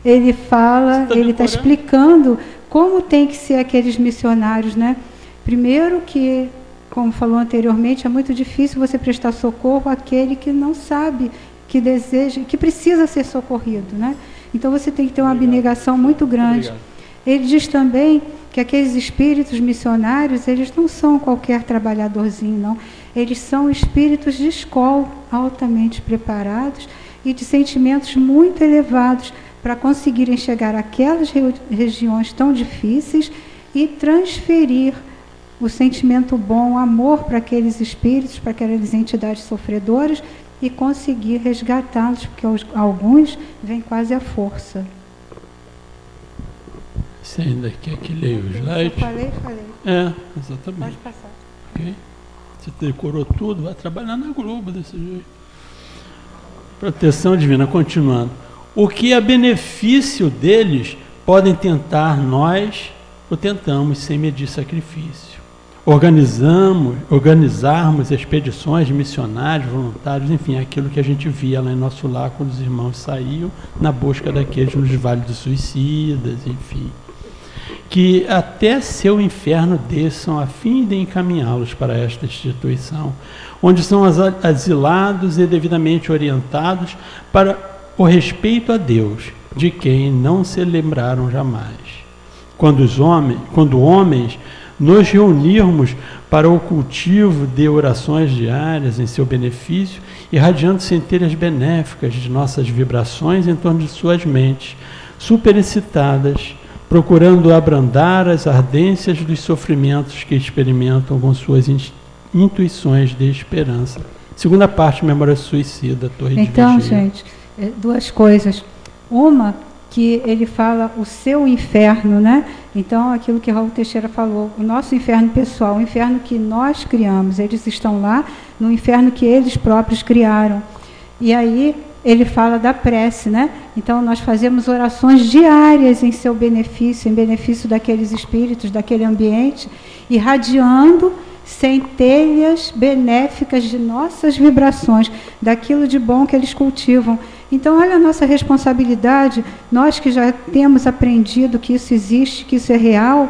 Speaker 2: ele fala, ele está explicando como tem que ser aqueles missionários, né? Primeiro que, como falou anteriormente, é muito difícil você prestar socorro àquele que não sabe, que deseja, que precisa ser socorrido, né? Então você tem que ter uma abnegação muito grande.
Speaker 1: Obrigado.
Speaker 2: Ele diz também que aqueles espíritos missionários, eles não são qualquer trabalhadorzinho, não. Eles são espíritos de escola, altamente preparados e de sentimentos muito elevados para conseguirem chegar àquelas regiões tão difíceis e transferir o sentimento bom, o amor para aqueles espíritos, para aquelas entidades sofredoras e conseguir resgatá-los, porque alguns vêm quase à força.
Speaker 1: Você ainda quer que leia o slide?
Speaker 2: Eu falei.
Speaker 1: É, exatamente.
Speaker 2: Pode passar.
Speaker 1: Okay. Você decorou tudo, vai trabalhar na Globo desse jeito. Proteção divina, continuando. O que a benefício deles podem tentar nós, ou tentamos sem medir sacrifício. Organizarmos expedições de missionários, voluntários, enfim, aquilo que a gente via lá em nosso lar quando os irmãos saíam na busca daqueles nos vales dos suicidas, enfim. Que até seu inferno desçam a fim de encaminhá-los para esta instituição, onde são asilados e devidamente orientados para o respeito a Deus, de quem não se lembraram jamais. Quando homens nos reunirmos para o cultivo de orações diárias em seu benefício, irradiando centelhas benéficas de nossas vibrações em torno de suas mentes, superexcitadas, procurando abrandar as ardências dos sofrimentos que experimentam com suas intuições de esperança. Segunda parte, Memória Suicida, Torre de Vigia.
Speaker 2: Então, gente, duas coisas. Uma, que ele fala o seu inferno, né? Então, aquilo que Raul Teixeira falou, o nosso inferno pessoal, o inferno que nós criamos, eles estão lá no inferno que eles próprios criaram. E aí ele fala da prece, né? Então, nós fazemos orações diárias em seu benefício, em benefício daqueles espíritos, daquele ambiente, irradiando centelhas benéficas de nossas vibrações, daquilo de bom que eles cultivam. Então, olha a nossa responsabilidade, nós que já temos aprendido que isso existe, que isso é real,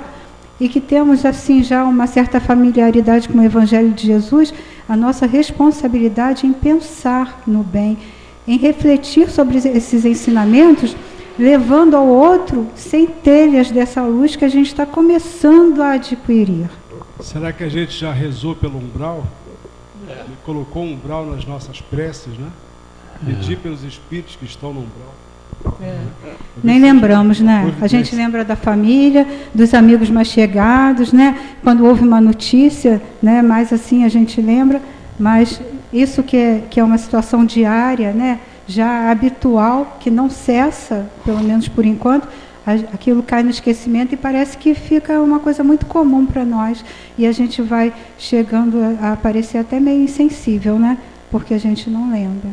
Speaker 2: e que temos, assim, já uma certa familiaridade com o Evangelho de Jesus, a nossa responsabilidade em pensar no bem, em refletir sobre esses ensinamentos, levando ao outro centelhas dessa luz que a gente está começando a adquirir.
Speaker 7: Será que a gente já rezou pelo umbral? Ele colocou um umbral nas nossas preces, né? Pedir pelos espíritos que estão no umbral.
Speaker 2: Nem lembramos, né? A gente lembra da família, dos amigos mais chegados, né? Quando houve uma notícia, né? Mais assim a gente lembra, mas isso que é uma situação diária, né? Já habitual, que não cessa, pelo menos por enquanto, aquilo cai no esquecimento e parece que fica uma coisa muito comum para nós. E a gente vai chegando a parecer até meio insensível, né? Porque a gente não lembra.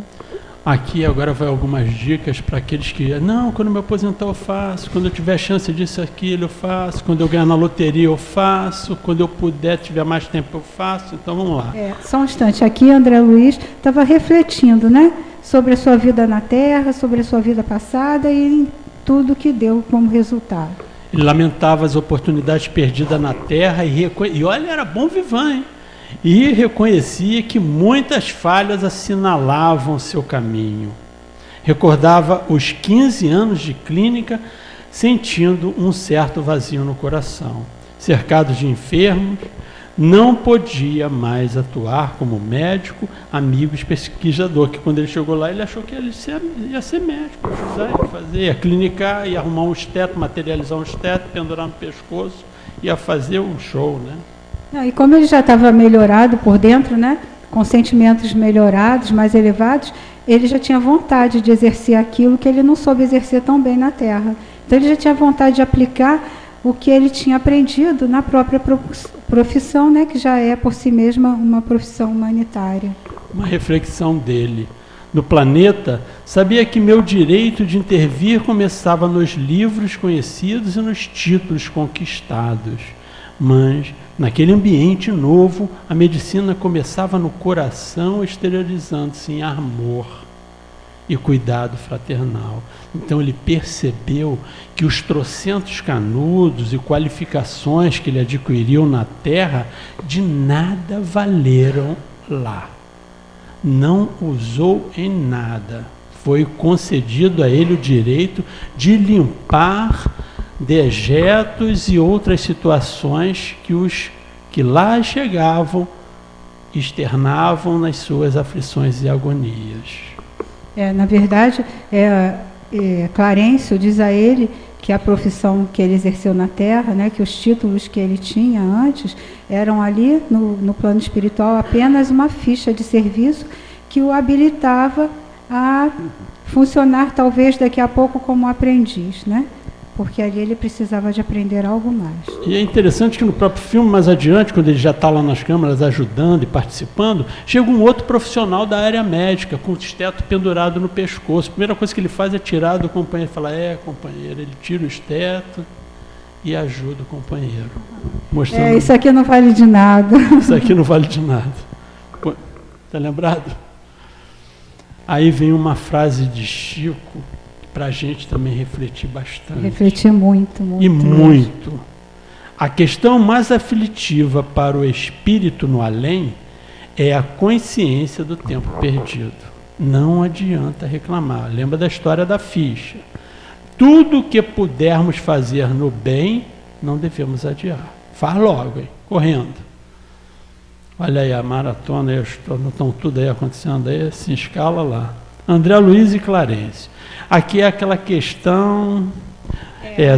Speaker 1: Aqui agora vai algumas dicas para aqueles que... Não, quando eu me aposentar eu faço, quando eu tiver chance disso, aquilo eu faço, quando eu ganhar na loteria eu faço, quando eu puder, tiver mais tempo eu faço. Então vamos lá.
Speaker 2: Só um instante. Aqui André Luiz estava refletindo, né? Sobre a sua vida na Terra, sobre a sua vida passada e tudo que deu como resultado.
Speaker 1: Ele lamentava as oportunidades perdidas na Terra e olha, era bom vivan, hein? E reconhecia que muitas falhas assinalavam seu caminho. Recordava os 15 anos de clínica, sentindo um certo vazio no coração. Cercado de enfermos, não podia mais atuar como médico, amigo e pesquisador, que quando ele chegou lá, ele achou que ele ia ser médico, ia fazer, ia clinicar, ia arrumar um esteto, materializar um esteto, pendurar no pescoço, ia fazer um show, né?
Speaker 2: E como ele já estava melhorado por dentro, né, com sentimentos melhorados, mais elevados, ele já tinha vontade de exercer aquilo que ele não soube exercer tão bem na Terra. Então ele já tinha vontade de aplicar o que ele tinha aprendido na própria profissão, né, que já é por si mesma uma profissão humanitária.
Speaker 1: Uma reflexão dele. no planeta, sabia que meu direito de intervir começava nos livros conhecidos e nos títulos conquistados. Mas, naquele ambiente novo, a medicina começava no coração, exteriorizando-se em amor e cuidado fraternal. Então ele percebeu que os trocentos canudos e qualificações que ele adquiriu na terra de nada valeram lá. Não usou em nada. Foi concedido a ele o direito de limpar dejetos e outras situações que os que lá chegavam externavam nas suas aflições e agonias.
Speaker 2: Na verdade, Clarencio diz a ele que a profissão que ele exerceu na Terra, né, que os títulos que ele tinha antes, eram ali, no plano espiritual, apenas uma ficha de serviço que o habilitava a funcionar, talvez, daqui a pouco como aprendiz, né? Porque ali ele precisava de aprender algo mais.
Speaker 1: E é interessante que no próprio filme, mais adiante, quando ele já está lá nas câmaras ajudando e participando, chega um outro profissional da área médica, com o esteto pendurado no pescoço. A primeira coisa que ele faz é tirar do companheiro. Ele fala, companheiro, ele tira o esteto e ajuda o companheiro. Mostrando,
Speaker 2: isso aqui não vale de nada.
Speaker 1: Isso aqui não vale de nada. Está lembrado? Aí vem uma frase de Chico, para a gente também refletir bastante.
Speaker 2: Refletir muito, muito.
Speaker 1: E muito. A questão mais aflitiva para o espírito no além é a consciência do tempo perdido. Não adianta reclamar. Lembra da história da ficha. Tudo que pudermos fazer no bem, não devemos adiar. Faz logo, hein? Correndo. Olha aí a maratona, estão tudo aí acontecendo aí, se escala lá. André Luiz e Clarencio. Aqui é aquela questão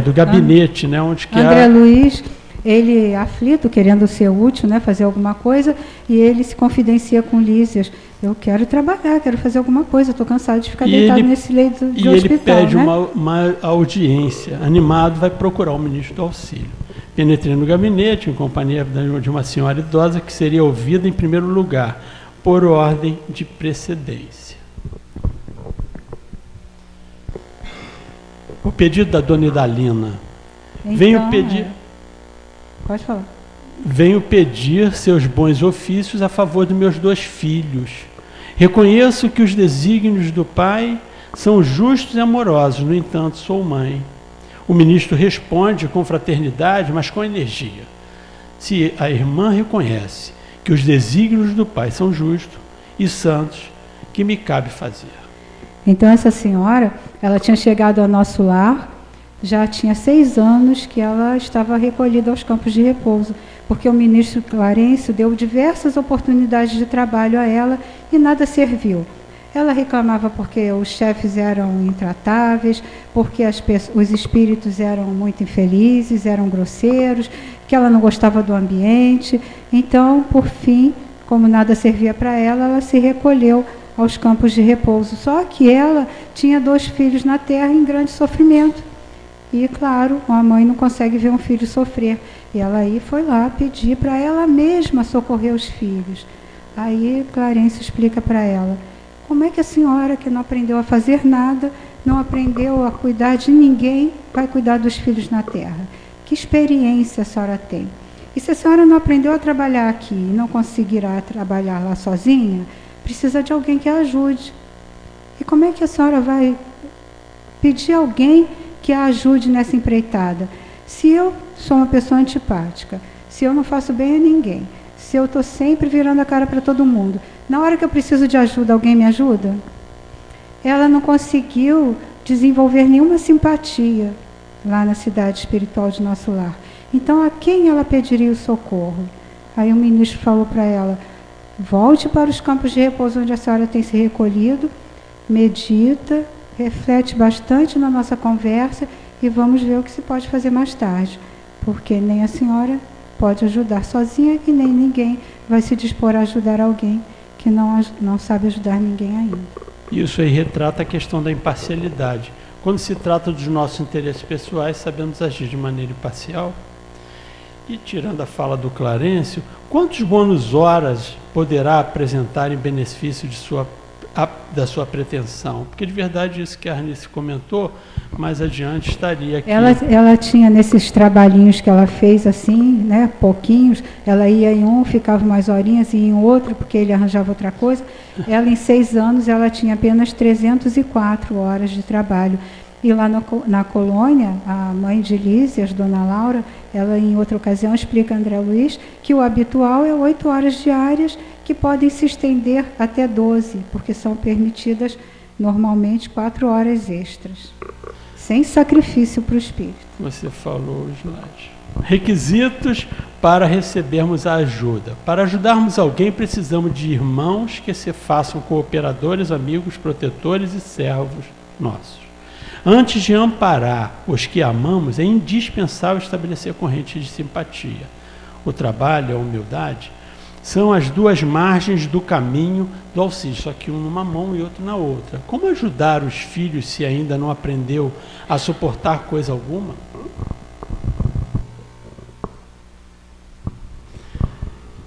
Speaker 1: do gabinete, né? Onde que
Speaker 2: André Luiz, ele aflito, querendo ser útil, né? Fazer alguma coisa, e ele se confidencia com Lísias. Eu quero trabalhar, quero fazer alguma coisa, estou cansado de ficar deitado nesse leito de hospital.
Speaker 1: E ele pede,
Speaker 2: né?
Speaker 1: uma audiência. Animado, vai procurar o ministro do auxílio. Penetrei no gabinete, em companhia de uma senhora idosa, que seria ouvida em primeiro lugar, por ordem de precedência. O pedido da dona Idalina.
Speaker 2: Então,
Speaker 1: venho pedir.
Speaker 2: Pode falar.
Speaker 1: Venho pedir seus bons ofícios a favor de meus 2 filhos. Reconheço que os desígnios do pai são justos e amorosos, no entanto, sou mãe. O ministro responde com fraternidade, mas com energia. Se a irmã reconhece que os desígnios do pai são justos e santos, que me cabe fazer?
Speaker 2: Então essa senhora, ela tinha chegado ao nosso lar, já tinha 6 anos que ela estava recolhida aos campos de repouso, porque o ministro Clarencio deu diversas oportunidades de trabalho a ela e nada serviu. Ela reclamava porque os chefes eram intratáveis, porque os espíritos eram muito infelizes, eram grosseiros, que ela não gostava do ambiente. Então, por fim, como nada servia para ela, ela se recolheu aos campos de repouso. Só que ela tinha 2 filhos na terra em grande sofrimento. E, claro, uma mãe não consegue ver um filho sofrer. E ela aí foi lá pedir para ela mesma socorrer os filhos. Aí Clarencio explica para ela, como é que a senhora, que não aprendeu a fazer nada, não aprendeu a cuidar de ninguém, vai cuidar dos filhos na terra? Que experiência a senhora tem? E se a senhora não aprendeu a trabalhar aqui e não conseguirá trabalhar lá sozinha, precisa de alguém que a ajude. E como é que a senhora vai pedir alguém que a ajude nessa empreitada? Se eu sou uma pessoa antipática, se eu não faço bem a ninguém, se eu estou sempre virando a cara para todo mundo, na hora que eu preciso de ajuda, alguém me ajuda? Ela não conseguiu desenvolver nenhuma simpatia lá na cidade espiritual de nosso lar. Então, a quem ela pediria o socorro? Aí o ministro falou para ela, volte para os campos de repouso onde a senhora tem se recolhido, medita, reflete bastante na nossa conversa e vamos ver o que se pode fazer mais tarde, porque nem a senhora pode ajudar sozinha e nem ninguém vai se dispor a ajudar alguém que não sabe ajudar ninguém ainda.
Speaker 1: Isso aí retrata a questão da imparcialidade. Quando se trata dos nossos interesses pessoais, sabemos agir de maneira imparcial. E tirando a fala do Clarencio, quantos bônus horas poderá apresentar em benefício de sua da sua pretensão. Porque de verdade isso que a Arnice comentou, mais adiante estaria aqui.
Speaker 2: Ela tinha nesses trabalhinhos que ela fez assim, né, pouquinhos, ela ia em um, ficava umas horinhas, e em outro, porque ele arranjava outra coisa. Ela, em 6 anos, ela tinha apenas 304 horas de trabalho. E lá na colônia, a mãe de Lísias, Dona Laura, ela em outra ocasião explica a André Luiz que o habitual é 8 horas diárias, que podem se estender até 12, porque são permitidas normalmente 4 horas extras, sem sacrifício para o espírito.
Speaker 1: Você falou, slide. Requisitos para recebermos a ajuda. Para ajudarmos alguém, precisamos de irmãos que se façam cooperadores, amigos, protetores e servos nossos. Antes de amparar os que amamos, é indispensável estabelecer correntes de simpatia. O trabalho, a humildade, são as 2 margens do caminho do auxílio, só que um numa mão e outro na outra. Como ajudar os filhos se ainda não aprendeu a suportar coisa alguma?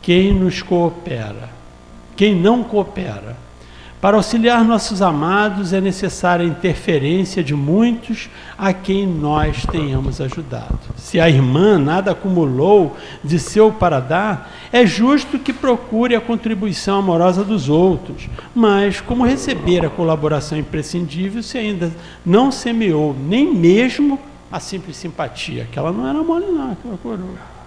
Speaker 1: Quem nos coopera? Quem não coopera? Para auxiliar nossos amados é necessária a interferência de muitos a quem nós tenhamos ajudado. Se a irmã nada acumulou de seu para dar, é justo que procure a contribuição amorosa dos outros. Mas, como receber a colaboração imprescindível se ainda não semeou nem mesmo a simples simpatia? Que ela não era mole não, aquela coroa.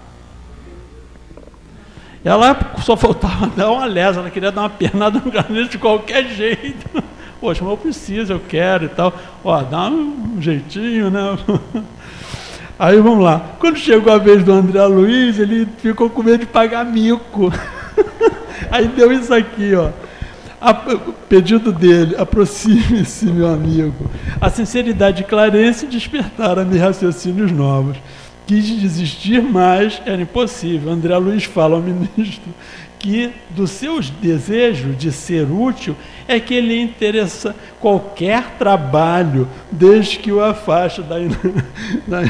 Speaker 1: Ela só faltava dar uma lesa, ela queria dar uma pernada no granete de qualquer jeito. Poxa, mas eu preciso, eu quero e tal. Ó, dá um jeitinho, né? Aí vamos lá. Quando chegou a vez do André Luiz, ele ficou com medo de pagar mico. Aí deu isso aqui, ó. Pedido dele, aproxime-se, meu amigo. A sinceridade e clareza despertaram-me raciocínios novos. Quis desistir, mas era impossível. André Luiz fala ao ministro que do seu desejo de ser útil é que ele interessa qualquer trabalho, desde que o afaste da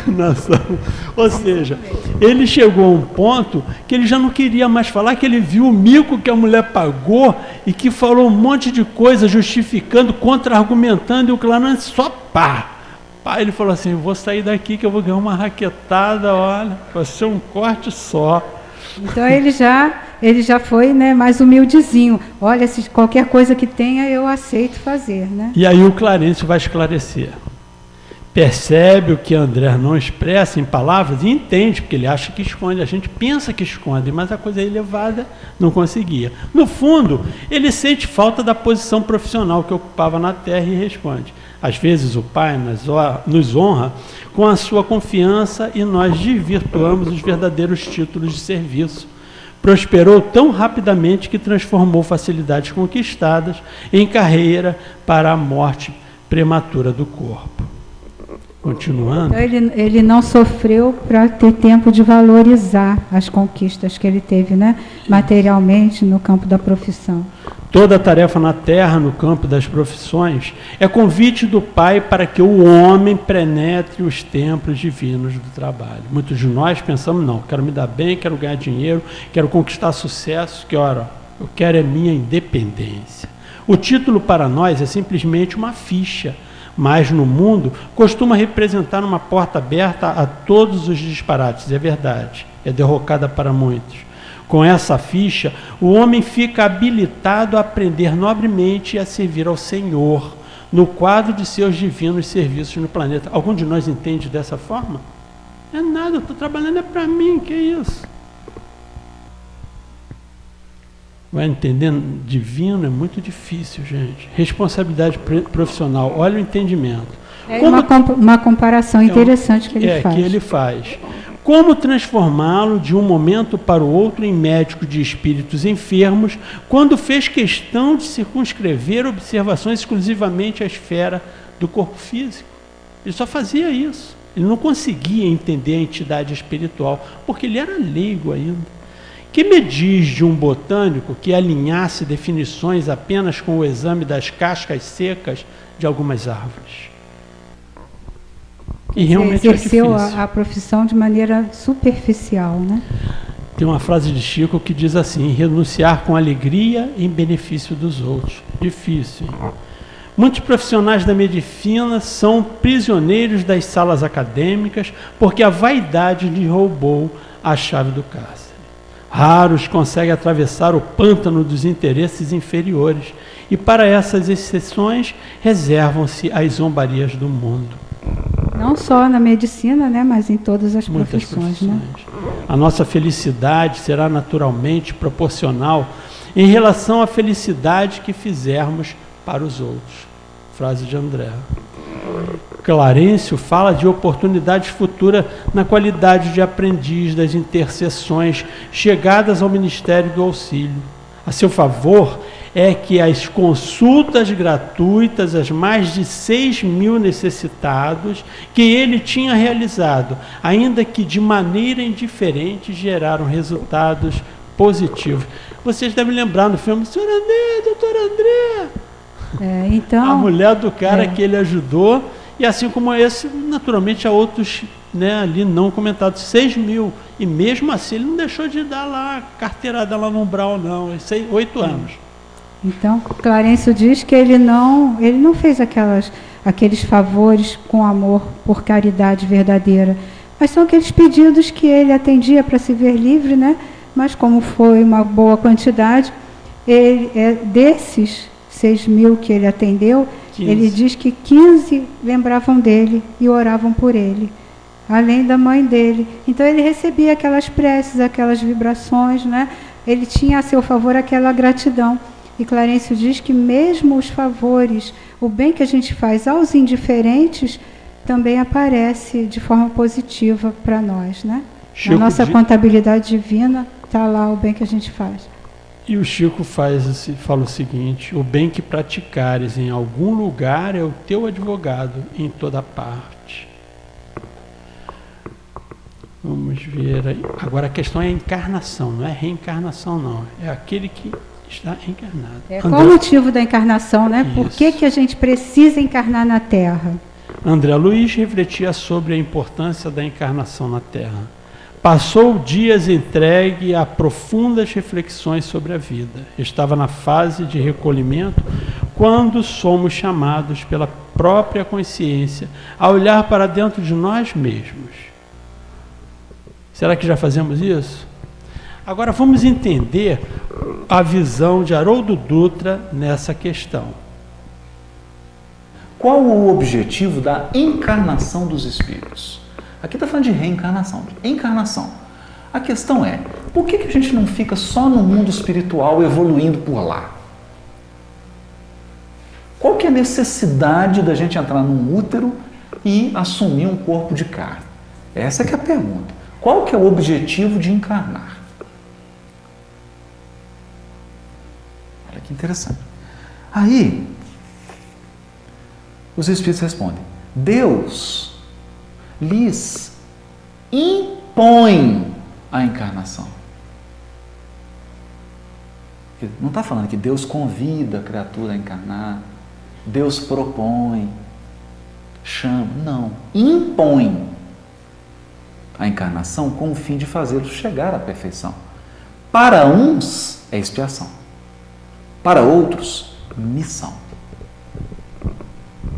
Speaker 1: nação. Ou seja, ele chegou a um ponto que ele já não queria mais falar, que ele viu o mico que a mulher pagou e que falou um monte de coisa justificando, contra-argumentando, e o Clarence só pá. Ele falou assim, vou sair daqui que eu vou ganhar uma raquetada, olha, vai ser um corte só.
Speaker 2: Então ele já foi, né, mais humildezinho. Olha, se qualquer coisa que tenha, eu aceito fazer, né?
Speaker 1: E aí o Clarence vai esclarecer. Percebe o que André não expressa em palavras e entende, porque ele acha que esconde. A gente pensa que esconde, mas a coisa elevada não conseguia. No fundo, ele sente falta da posição profissional que ocupava na terra e responde. Às vezes o Pai nos honra com a sua confiança e nós desvirtuamos os verdadeiros títulos de serviço. Prosperou tão rapidamente que transformou facilidades conquistadas em carreira para a morte prematura do corpo. Continuando.
Speaker 2: Então ele não sofreu para ter tempo de valorizar as conquistas que ele teve, né, materialmente no campo da profissão.
Speaker 1: Toda tarefa na terra, no campo das profissões, é convite do Pai para que o homem penetre os templos divinos do trabalho. Muitos de nós pensamos, não, quero me dar bem, quero ganhar dinheiro, quero conquistar sucesso, que ora, eu quero é minha independência. O título para nós é simplesmente uma ficha, mas no mundo costuma representar uma porta aberta a todos os disparates, é verdade, é derrocada para muitos. Com essa ficha, o homem fica habilitado a aprender nobremente e a servir ao Senhor, no quadro de seus divinos serviços no planeta. Algum de nós entende dessa forma? É nada, eu estou trabalhando é para mim, que é isso? Vai entendendo? Divino é muito difícil, gente. Responsabilidade profissional, olha o entendimento.
Speaker 2: É uma comparação interessante que ele faz.
Speaker 1: Que ele faz. Como transformá-lo de um momento para o outro em médico de espíritos enfermos, quando fez questão de circunscrever observações exclusivamente à esfera do corpo físico? Ele só fazia isso. Ele não conseguia entender a entidade espiritual, porque ele era leigo ainda. Que me diz de um botânico que alinhasse definições apenas com o exame das cascas secas de algumas árvores? E realmente
Speaker 2: exerceu a profissão de maneira superficial, né?
Speaker 1: Tem uma frase de Chico que diz assim: renunciar com alegria em benefício dos outros. Difícil, hein? Muitos profissionais da medicina são prisioneiros das salas acadêmicas porque a vaidade lhes roubou a chave do cárcere. Raros conseguem atravessar o pântano dos interesses inferiores e para essas exceções reservam-se as zombarias do mundo.
Speaker 2: Não só na medicina, né, mas em todas as
Speaker 1: Muitas
Speaker 2: profissões, né?
Speaker 1: A nossa felicidade será naturalmente proporcional em relação à felicidade que fizermos para os outros. Frase de André. Clarencio fala de oportunidades futuras na qualidade de aprendiz das intercessões chegadas ao Ministério do Auxílio. A seu favor é que as consultas gratuitas às mais de 6.000 necessitados que ele tinha realizado, ainda que de maneira indiferente, geraram resultados positivos. Vocês devem lembrar no filme, Sr. André, Doutor André,
Speaker 2: então,
Speaker 1: a mulher do cara que ele ajudou, e assim como esse, naturalmente há outros, né, ali não comentados, 6.000, e mesmo assim ele não deixou de dar lá a carteirada lá no umbral, não, 8 anos.
Speaker 2: Então, Clarencio diz que ele não fez aqueles favores com amor, por caridade verdadeira, mas são aqueles pedidos que ele atendia para se ver livre, né? Mas como foi uma boa quantidade, desses 6.000 que ele atendeu, 15. Ele diz que 15 lembravam dele e oravam por ele, além da mãe dele. Então ele recebia aquelas preces, aquelas vibrações, né? Ele tinha a seu favor aquela gratidão. E Clarencio diz que mesmo os favores, o bem que a gente faz aos indiferentes, também aparece de forma positiva para nós, né? Na nossa contabilidade divina está lá o bem que a gente faz.
Speaker 1: E o Chico fala o seguinte: o bem que praticares em algum lugar é o teu advogado em toda parte. Vamos ver aí. Agora a questão é a encarnação, não é reencarnação não, é aquele que está encarnado.
Speaker 2: Qual o motivo da encarnação, né? Isso. Por que a gente precisa encarnar na Terra?
Speaker 1: André Luiz refletia sobre a importância da encarnação na Terra. Passou dias entregue a profundas reflexões sobre a vida. Estava na fase de recolhimento quando somos chamados pela própria consciência a olhar para dentro de nós mesmos. Será que já fazemos isso? Agora vamos entender a visão de Haroldo Dutra nessa questão.
Speaker 8: Qual o objetivo da encarnação dos espíritos? Aqui está falando de reencarnação, de encarnação. A questão é, por que a gente não fica só no mundo espiritual evoluindo por lá? Qual que é a necessidade da gente entrar num útero e assumir um corpo de carne? Essa que é a pergunta. Qual que é o objetivo de encarnar? Olha que interessante. Aí, os espíritos respondem, Deus lhes impõe a encarnação. Não está falando que Deus convida a criatura a encarnar, Deus propõe, chama, não, impõe a encarnação com o fim de fazê-los chegar à perfeição. Para uns é expiação, para outros, missão.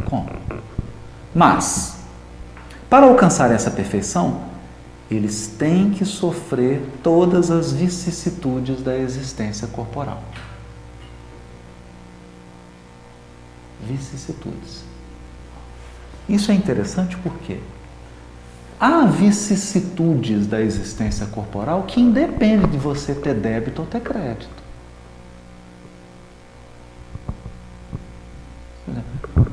Speaker 8: Como? Mas, para alcançar essa perfeição, eles têm que sofrer todas as vicissitudes da existência corporal. Vicissitudes. Isso é interessante porque há vicissitudes da existência corporal que independem de você ter débito ou ter crédito.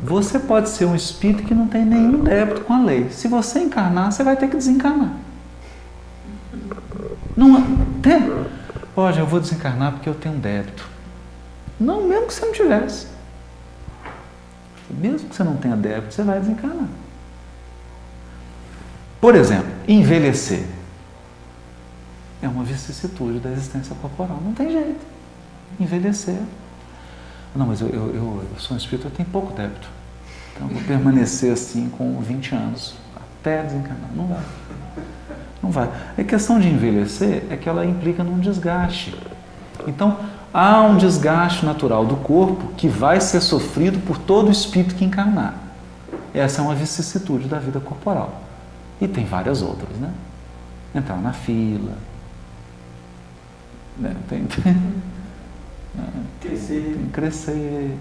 Speaker 8: Você pode ser um espírito que não tem nenhum débito com a lei. Se você encarnar, você vai ter que desencarnar. Não tem? Hoje eu vou desencarnar porque eu tenho um débito. Não, mesmo que você não tivesse. Mesmo que você não tenha débito, você vai desencarnar. Por exemplo, envelhecer. É uma vicissitude da existência corporal. Não tem jeito. Envelhecer. Não, mas eu sou um espírito, eu tenho pouco débito. Então eu vou permanecer assim com 20 anos, até desencarnar. Não vai. Não vai. A questão de envelhecer é que ela implica num desgaste. Então, há um desgaste natural do corpo que vai ser sofrido por todo o espírito que encarnar. Essa é uma vicissitude da vida corporal. E tem várias outras, né? Entrar na fila, né? Crescer,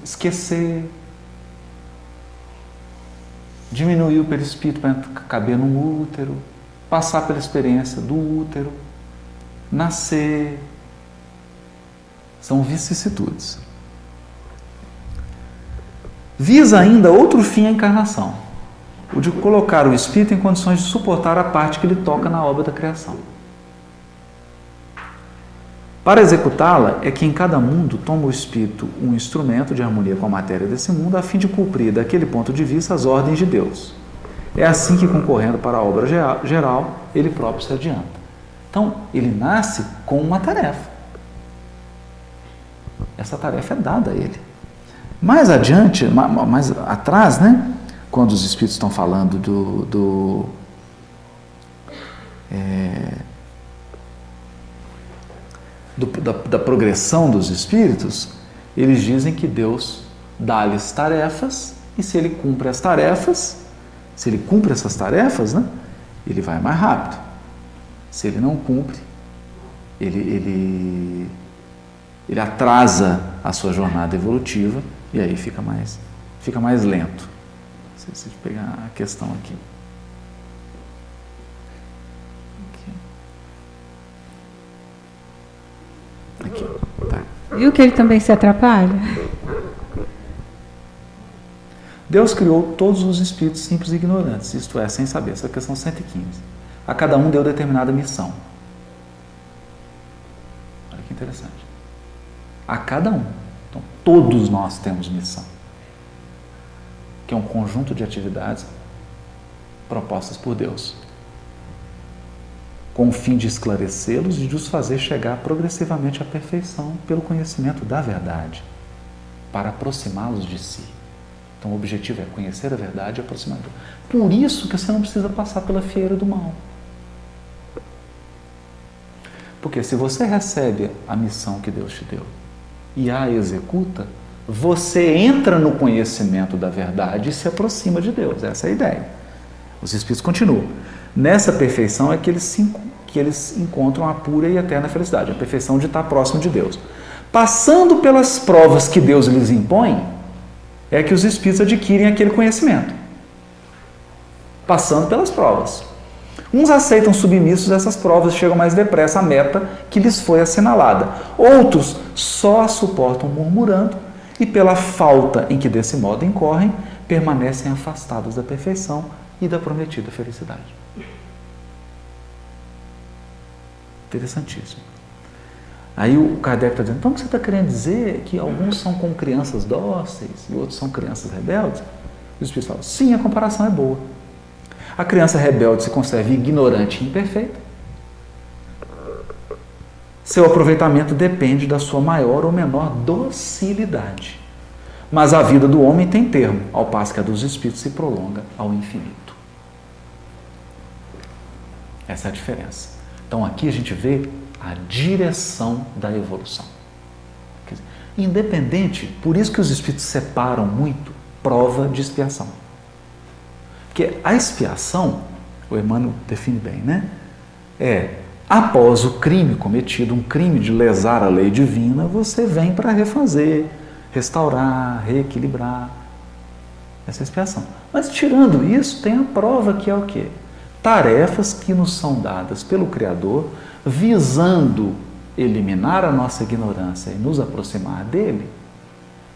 Speaker 8: esquecer, diminuir o perispírito para caber no útero, passar pela experiência do útero, nascer. São vicissitudes. Visa ainda outro fim à encarnação, o de colocar o espírito em condições de suportar a parte que lhe toca na obra da criação. Para executá-la, é que em cada mundo toma o espírito um instrumento de harmonia com a matéria desse mundo, a fim de cumprir, daquele ponto de vista, as ordens de Deus. É assim que, concorrendo para a obra geral, ele próprio se adianta. Então, ele nasce com uma tarefa. Essa tarefa é dada a ele. Mais adiante, mais atrás, né, quando os espíritos estão falando da progressão dos espíritos, eles dizem que Deus dá-lhes tarefas, e se ele cumpre as tarefas, se ele cumpre essas tarefas, né, ele vai mais rápido. Se ele não cumpre, ele atrasa a sua jornada evolutiva, e aí fica mais lento. Se pegar a questão aqui. Aqui, tá.
Speaker 2: Viu que ele também se atrapalha?
Speaker 8: Deus criou todos os espíritos simples e ignorantes, isto é, sem saber. Essa é a questão 115. A cada um deu determinada missão. Olha que interessante. A cada um. Então, todos nós temos missão, que é um conjunto de atividades propostas por Deus, com o fim de esclarecê-los e de os fazer chegar progressivamente à perfeição pelo conhecimento da verdade, para aproximá-los de si. Então o objetivo é conhecer a verdade e aproximar. Por isso que você não precisa passar pela fieira do mal. Porque se você recebe a missão que Deus te deu e a executa, você entra no conhecimento da verdade e se aproxima de Deus. Essa é a ideia. Os Espíritos continuam. Nessa perfeição é que eles encontram a pura e eterna felicidade, a perfeição de estar próximo de Deus. Passando pelas provas que Deus lhes impõe, é que os Espíritos adquirem aquele conhecimento. Passando pelas provas. Uns aceitam submissos essas provas e chegam mais depressa à meta que lhes foi assinalada. Outros só a suportam murmurando e, pela falta em que desse modo incorrem, permanecem afastados da perfeição e da prometida felicidade. Interessantíssimo. Aí o Kardec está dizendo, então o que você está querendo dizer é que alguns são como crianças dóceis e outros são crianças rebeldes? Os Espíritos falam, sim, a comparação é boa. A criança rebelde se conserva ignorante e imperfeita. Seu aproveitamento depende da sua maior ou menor docilidade. Mas a vida do homem tem termo, ao passo que a dos espíritos se prolonga ao infinito. Essa é a diferença. Então aqui a gente vê a direção da evolução. Quer dizer, independente, por isso que os espíritos separam muito prova de expiação. Porque a expiação, o Emmanuel define bem, né? Após o crime cometido, um crime de lesar a lei divina, você vem para refazer, restaurar, reequilibrar. Essa é a expiação. Mas tirando isso, tem a prova que é o quê? Tarefas que nos são dadas pelo Criador, visando eliminar a nossa ignorância e nos aproximar dele,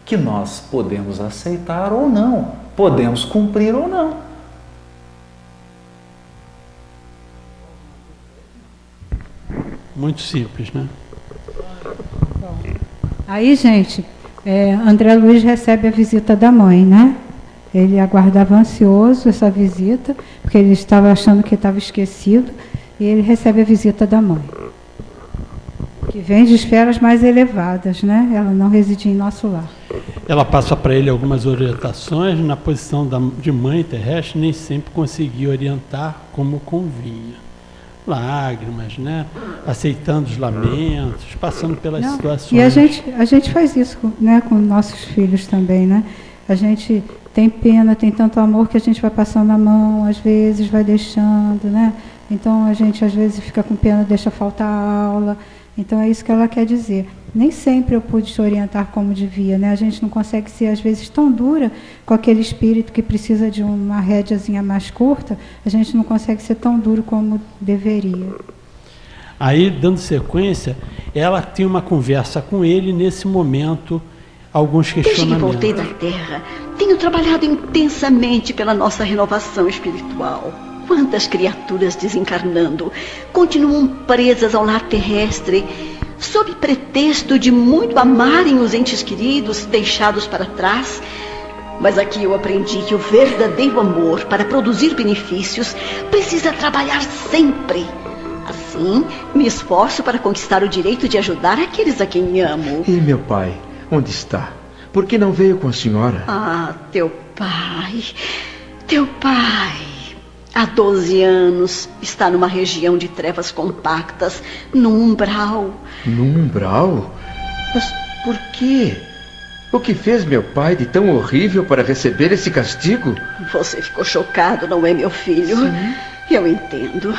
Speaker 8: que nós podemos aceitar ou não, podemos cumprir ou não.
Speaker 1: Muito simples, né?
Speaker 2: Aí, gente, André Luiz recebe a visita da mãe, né? Ele aguardava ansioso essa visita, porque ele estava achando que estava esquecido, e ele recebe a visita da mãe. Que vem de esferas mais elevadas, né? Ela não reside em nosso lar.
Speaker 1: Ela passa para ele algumas orientações, na posição de mãe terrestre, nem sempre conseguia orientar como convinha. Lágrimas, né? Aceitando os lamentos, passando pelas situações.
Speaker 2: E a gente faz isso, né, com nossos filhos também, né? A gente tem pena, tem tanto amor que a gente vai passando a mão, às vezes vai deixando, né? Então a gente às vezes fica com pena, deixa faltar a aula. Então é isso que ela quer dizer. Nem sempre eu pude te orientar como devia, né? A gente não consegue ser, às vezes, tão dura com aquele espírito que precisa de uma rédeazinha mais curta, a gente não consegue ser tão duro como deveria.
Speaker 1: Aí, dando sequência, ela tem uma conversa com ele, nesse momento, alguns questionamentos.
Speaker 9: Desde que voltei da Terra, tenho trabalhado intensamente pela nossa renovação espiritual. Quantas criaturas desencarnando continuam presas ao lar terrestre, sob pretexto de muito amarem os entes queridos deixados para trás. Mas aqui eu aprendi que o verdadeiro amor, para produzir benefícios, precisa trabalhar sempre. Assim, me esforço para conquistar o direito de ajudar aqueles a quem amo.
Speaker 3: E meu pai, onde está? Por que não veio com a senhora?
Speaker 9: Ah, teu pai... Há 12 anos, está numa região de trevas compactas, num umbral.
Speaker 3: Num umbral? Mas por quê? O que fez meu pai de tão horrível para receber esse castigo?
Speaker 9: Você ficou chocado, não é, meu filho?
Speaker 3: Sim.
Speaker 9: Eu entendo.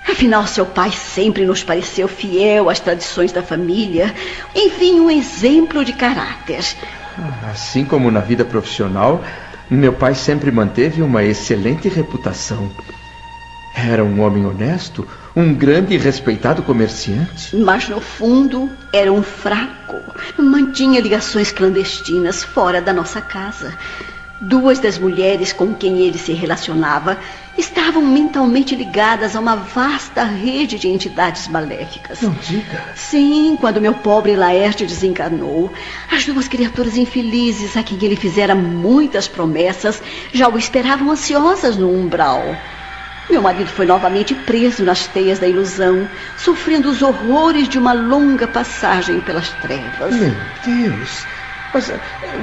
Speaker 9: Afinal, seu pai sempre nos pareceu fiel às tradições da família. Enfim, um exemplo de caráter.
Speaker 3: Assim como na vida profissional, meu pai sempre manteve uma excelente reputação. Era um homem honesto, um grande e respeitado comerciante.
Speaker 9: Mas no fundo, era um fraco. Mantinha ligações clandestinas fora da nossa casa. 2 das mulheres com quem ele se relacionava estavam mentalmente ligadas a uma vasta rede de entidades maléficas.
Speaker 3: Não diga.
Speaker 9: Sim, quando meu pobre Laerte desencarnou, as 2 criaturas infelizes a quem ele fizera muitas promessas já o esperavam ansiosas no umbral. Meu marido foi novamente preso nas teias da ilusão, sofrendo os horrores de uma longa passagem pelas trevas.
Speaker 3: Meu Deus! Mas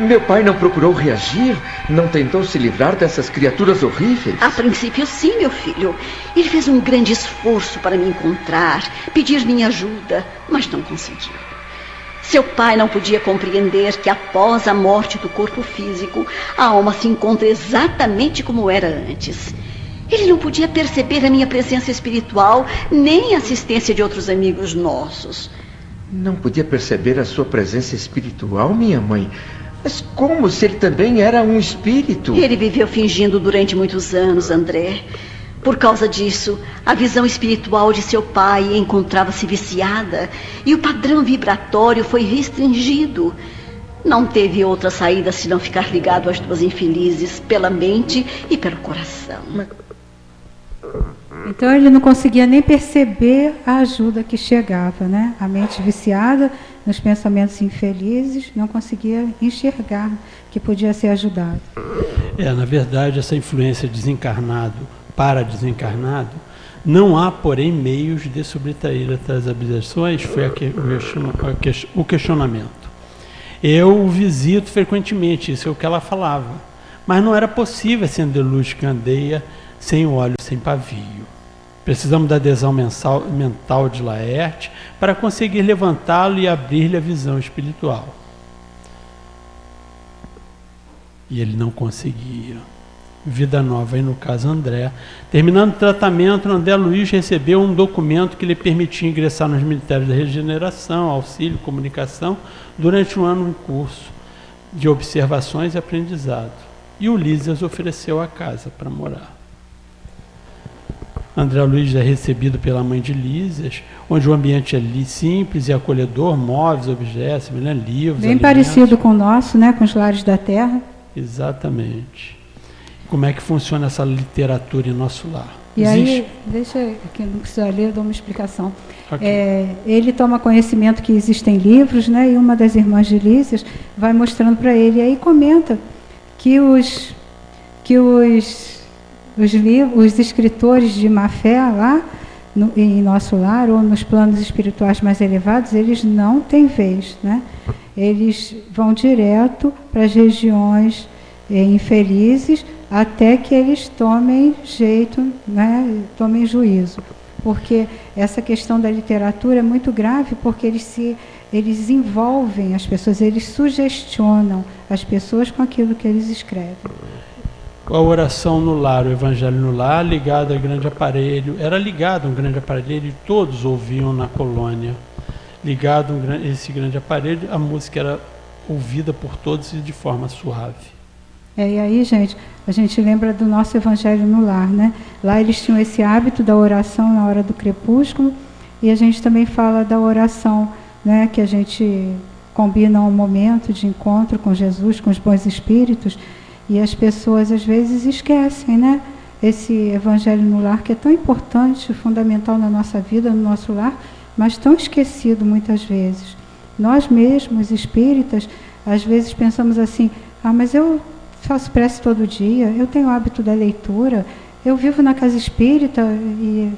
Speaker 3: meu pai não procurou reagir? Não tentou se livrar dessas criaturas horríveis?
Speaker 9: A princípio, sim, meu filho. Ele fez um grande esforço para me encontrar, pedir minha ajuda, mas não conseguiu. Seu pai não podia compreender que após a morte do corpo físico, a alma se encontra exatamente como era antes. Ele não podia perceber a minha presença espiritual, nem a assistência de outros amigos nossos.
Speaker 3: Não podia perceber a sua presença espiritual, minha mãe? Mas como se ele também era um espírito?
Speaker 9: Ele viveu fingindo durante muitos anos, André. Por causa disso, a visão espiritual de seu pai encontrava-se viciada e o padrão vibratório foi restringido. Não teve outra saída senão ficar ligado às 2 infelizes pela mente e pelo coração.
Speaker 2: Então ele não conseguia nem perceber a ajuda que chegava, né? A mente viciada nos pensamentos infelizes não conseguia enxergar que podia ser ajudado.
Speaker 1: Na verdade, essa influência desencarnado para desencarnado, não há, porém, meios de subtrair as objeções, foi o questionamento. Eu o visito frequentemente, isso é o que ela falava, mas não era possível acender luz de candeia sem óleo, sem pavio. Precisamos da adesão mental de Laerte para conseguir levantá-lo e abrir-lhe a visão espiritual. E ele não conseguia. Vida nova, aí no caso André. Terminando o tratamento, André Luiz recebeu um documento que lhe permitia ingressar nos Ministérios da Regeneração, Auxílio, Comunicação, durante um ano em curso de observações e aprendizado. E o Lísias ofereceu a casa para morar. André Luiz é recebido pela mãe de Lísias, onde o ambiente é simples e acolhedor, móveis, objetos, livros,
Speaker 2: bem
Speaker 1: alimentos.
Speaker 2: Parecido com o nosso, né, com os lares da terra.
Speaker 1: Exatamente. Como é que funciona essa literatura em nosso lar?
Speaker 2: E
Speaker 1: Existe?
Speaker 2: aí, deixa que não precisa ler, eu dou uma explicação.
Speaker 1: Okay.
Speaker 2: Ele toma conhecimento que existem livros, né, e uma das irmãs de Lísias vai mostrando para ele, e aí comenta que os escritores de má fé lá, em nosso lar ou nos planos espirituais mais elevados, eles não têm vez, né? Eles vão direto para as regiões infelizes até que eles tomem jeito, né? Tomem juízo. Porque essa questão da literatura é muito grave, porque eles envolvem as pessoas, eles sugestionam as pessoas com aquilo que eles escrevem.
Speaker 1: A oração no lar, o evangelho no lar, ligado ao grande aparelho, era ligado a um grande aparelho e todos ouviam na colônia. Ligado a esse grande aparelho, a música era ouvida por todos e de forma suave.
Speaker 2: E aí, gente, a gente lembra do nosso evangelho no lar, né? Lá eles tinham esse hábito da oração na hora do crepúsculo, e a gente também fala da oração, né? Que a gente combina um momento de encontro com Jesus, com os bons espíritos, e as pessoas às vezes esquecem, né? Esse evangelho no lar, que é tão importante, fundamental na nossa vida, no nosso lar, mas tão esquecido muitas vezes. Nós mesmos, espíritas, às vezes pensamos assim, mas eu faço prece todo dia, eu tenho o hábito da leitura, eu vivo na casa espírita e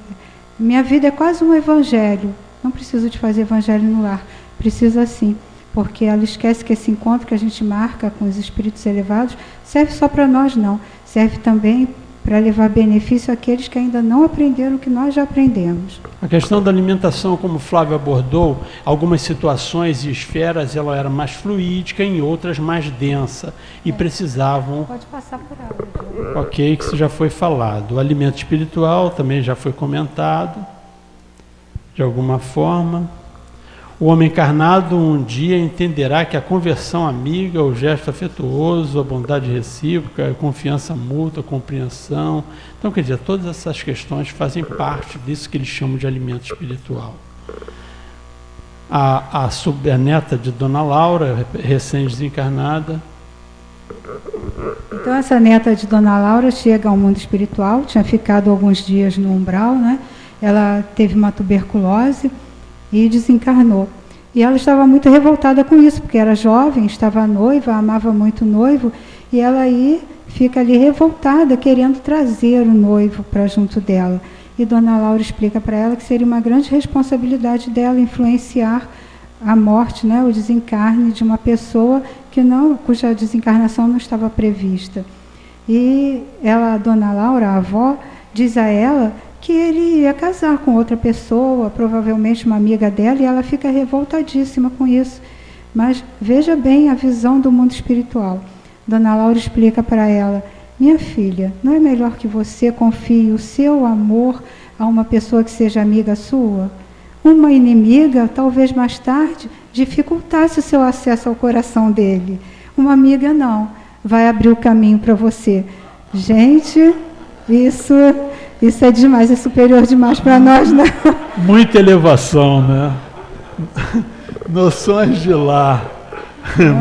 Speaker 2: minha vida é quase um evangelho. Não preciso de fazer evangelho no lar, precisa sim, porque ela esquece que esse encontro que a gente marca com os espíritos elevados serve só para nós não, serve também para levar benefício àqueles que ainda não aprenderam o que nós já aprendemos.
Speaker 1: A questão da alimentação, como o Flávio abordou, algumas situações e esferas ela era mais fluídica, em outras mais densa, e precisavam...
Speaker 2: Pode passar por ela.
Speaker 1: Ok, que isso já foi falado. O alimento espiritual também já foi comentado, de alguma forma. O homem encarnado um dia entenderá que a conversão amiga, o gesto afetuoso, a bondade recíproca, a confiança mútua, a compreensão. Então, quer dizer, todas essas questões fazem parte disso que eles chamam de alimento espiritual. A neta de Dona Laura, recém-desencarnada.
Speaker 2: Então, essa neta de Dona Laura chega ao mundo espiritual, tinha ficado alguns dias no umbral, né? Ela teve uma tuberculose e desencarnou. E ela estava muito revoltada com isso, porque era jovem, estava noiva, amava muito o noivo, e ela aí fica ali revoltada, querendo trazer o noivo para junto dela. E Dona Laura explica para ela que seria uma grande responsabilidade dela influenciar a morte, né, o desencarne de uma pessoa cuja desencarnação não estava prevista. E ela, Dona Laura, a avó, diz a ela que ele ia casar com outra pessoa, provavelmente uma amiga dela, e ela fica revoltadíssima com isso. Mas veja bem a visão do mundo espiritual. Dona Laura explica para ela: minha filha, não é melhor que você confie o seu amor a uma pessoa que seja amiga sua? Uma inimiga, talvez mais tarde, dificultasse o seu acesso ao coração dele. Uma amiga não, vai abrir o caminho para você. Gente, isso é demais, é superior demais para nós, né?
Speaker 1: Muita elevação, né? Noções de lar.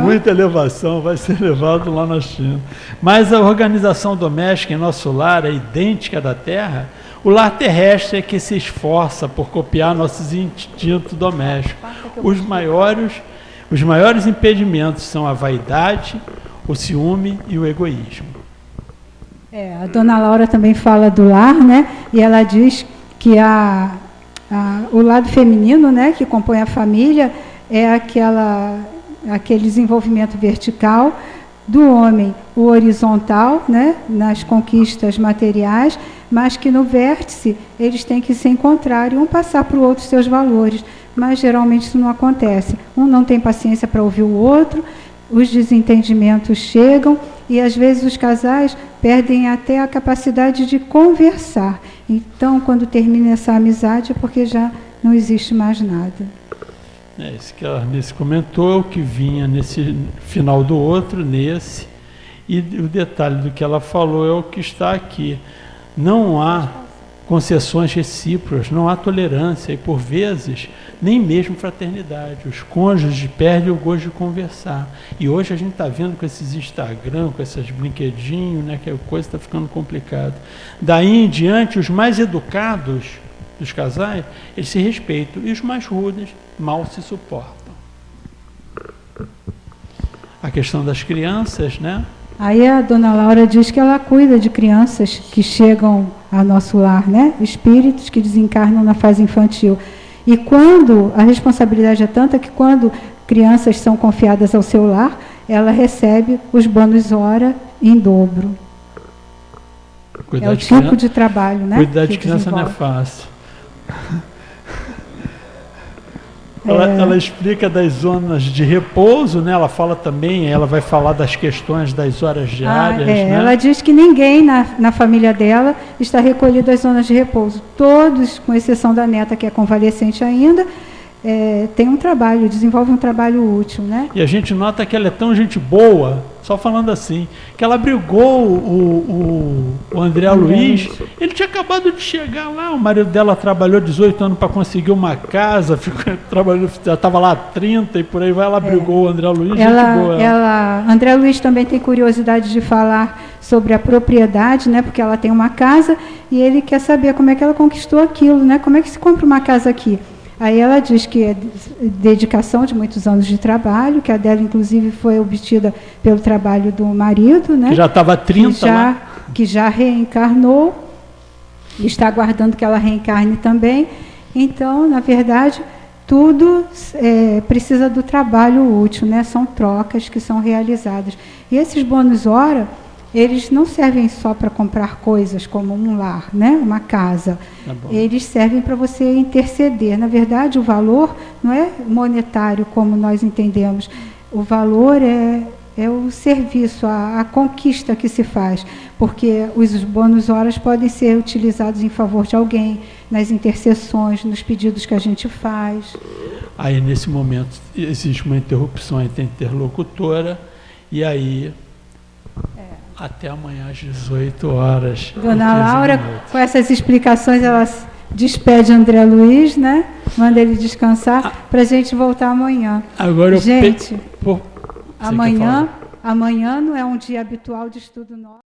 Speaker 1: Muita elevação, vai ser levado lá na China. Mas a organização doméstica em nosso lar é idêntica da Terra. O lar terrestre é que se esforça por copiar nossos instintos domésticos. Os maiores impedimentos são a vaidade, o ciúme e o egoísmo.
Speaker 2: A Dona Laura também fala do lar, né? E ela diz que o lado feminino, né, que compõe a família, é aquele desenvolvimento vertical, do homem o horizontal, né, nas conquistas materiais, mas que no vértice eles têm que se encontrar e um passar para o outro seus valores. Mas geralmente isso não acontece. Um não tem paciência para ouvir o outro, os desentendimentos chegam e às vezes os casais perdem até a capacidade de conversar. Então, quando termina essa amizade é porque já não existe mais nada.
Speaker 1: Isso que a Arnice comentou, o que vinha nesse final do outro, nesse. E o detalhe do que ela falou é o que está aqui. Não há concessões recíprocas, não há tolerância e, por vezes, nem mesmo fraternidade. Os cônjuges perdem o gosto de conversar. E hoje a gente está vendo com esses Instagram, com esses brinquedinhos, né, que a coisa está ficando complicada. Daí em diante, os mais educados dos casais, eles se respeitam, e os mais rudes mal se suportam. A questão das crianças, né?
Speaker 2: Aí a Dona Laura diz que ela cuida de crianças que chegam a nosso lar, né? Espíritos que desencarnam na fase infantil. E quando a responsabilidade é tanta que quando crianças são confiadas ao seu lar, ela recebe os bônus hora em dobro. É o tipo de trabalho, né?
Speaker 1: Cuidar de criança não é fácil. Ela explica das zonas de repouso, né? Ela fala também, ela vai falar das questões das horas diárias. Né?
Speaker 2: Ela diz que ninguém na família dela está recolhido às zonas de repouso. Todos, com exceção da neta, que é convalescente ainda, tem um trabalho, desenvolve um trabalho útil, né?
Speaker 1: E a gente nota que ela é tão gente boa, só falando assim, que ela abrigou o André Luiz. Ele tinha acabado de chegar lá, o marido dela trabalhou 18 anos para conseguir uma casa, já estava lá há 30 e por aí vai, ela abrigou o André Luiz.
Speaker 2: André Luiz também tem curiosidade de falar sobre a propriedade, né? Porque ela tem uma casa e ele quer saber como é que ela conquistou aquilo, né? Como é que se compra uma casa aqui? Aí ela diz que é dedicação de muitos anos de trabalho, que a dela, inclusive, foi obtida pelo trabalho do marido, né?
Speaker 1: Que já estava 30 lá.
Speaker 2: Que já reencarnou, e está aguardando que ela reencarne também. Então, na verdade, tudo precisa do trabalho útil, né? São trocas que são realizadas. E esses bônus hora, eles não servem só para comprar coisas como um lar, né? Uma casa. Tá bom. Eles servem para você interceder. Na verdade, o valor não é monetário como nós entendemos. O valor é o serviço, a conquista que se faz. Porque os bônus horas podem ser utilizados em favor de alguém, nas intercessões, nos pedidos que a gente faz.
Speaker 1: Aí, nesse momento, existe uma interrupção entre a interlocutora e aí... Até amanhã às 18 horas.
Speaker 2: Dona Laura, com essas explicações, ela despede André Luiz, né? Manda ele descansar para a gente voltar amanhã.
Speaker 1: Agora
Speaker 2: gente, amanhã não é um dia habitual de estudo nosso.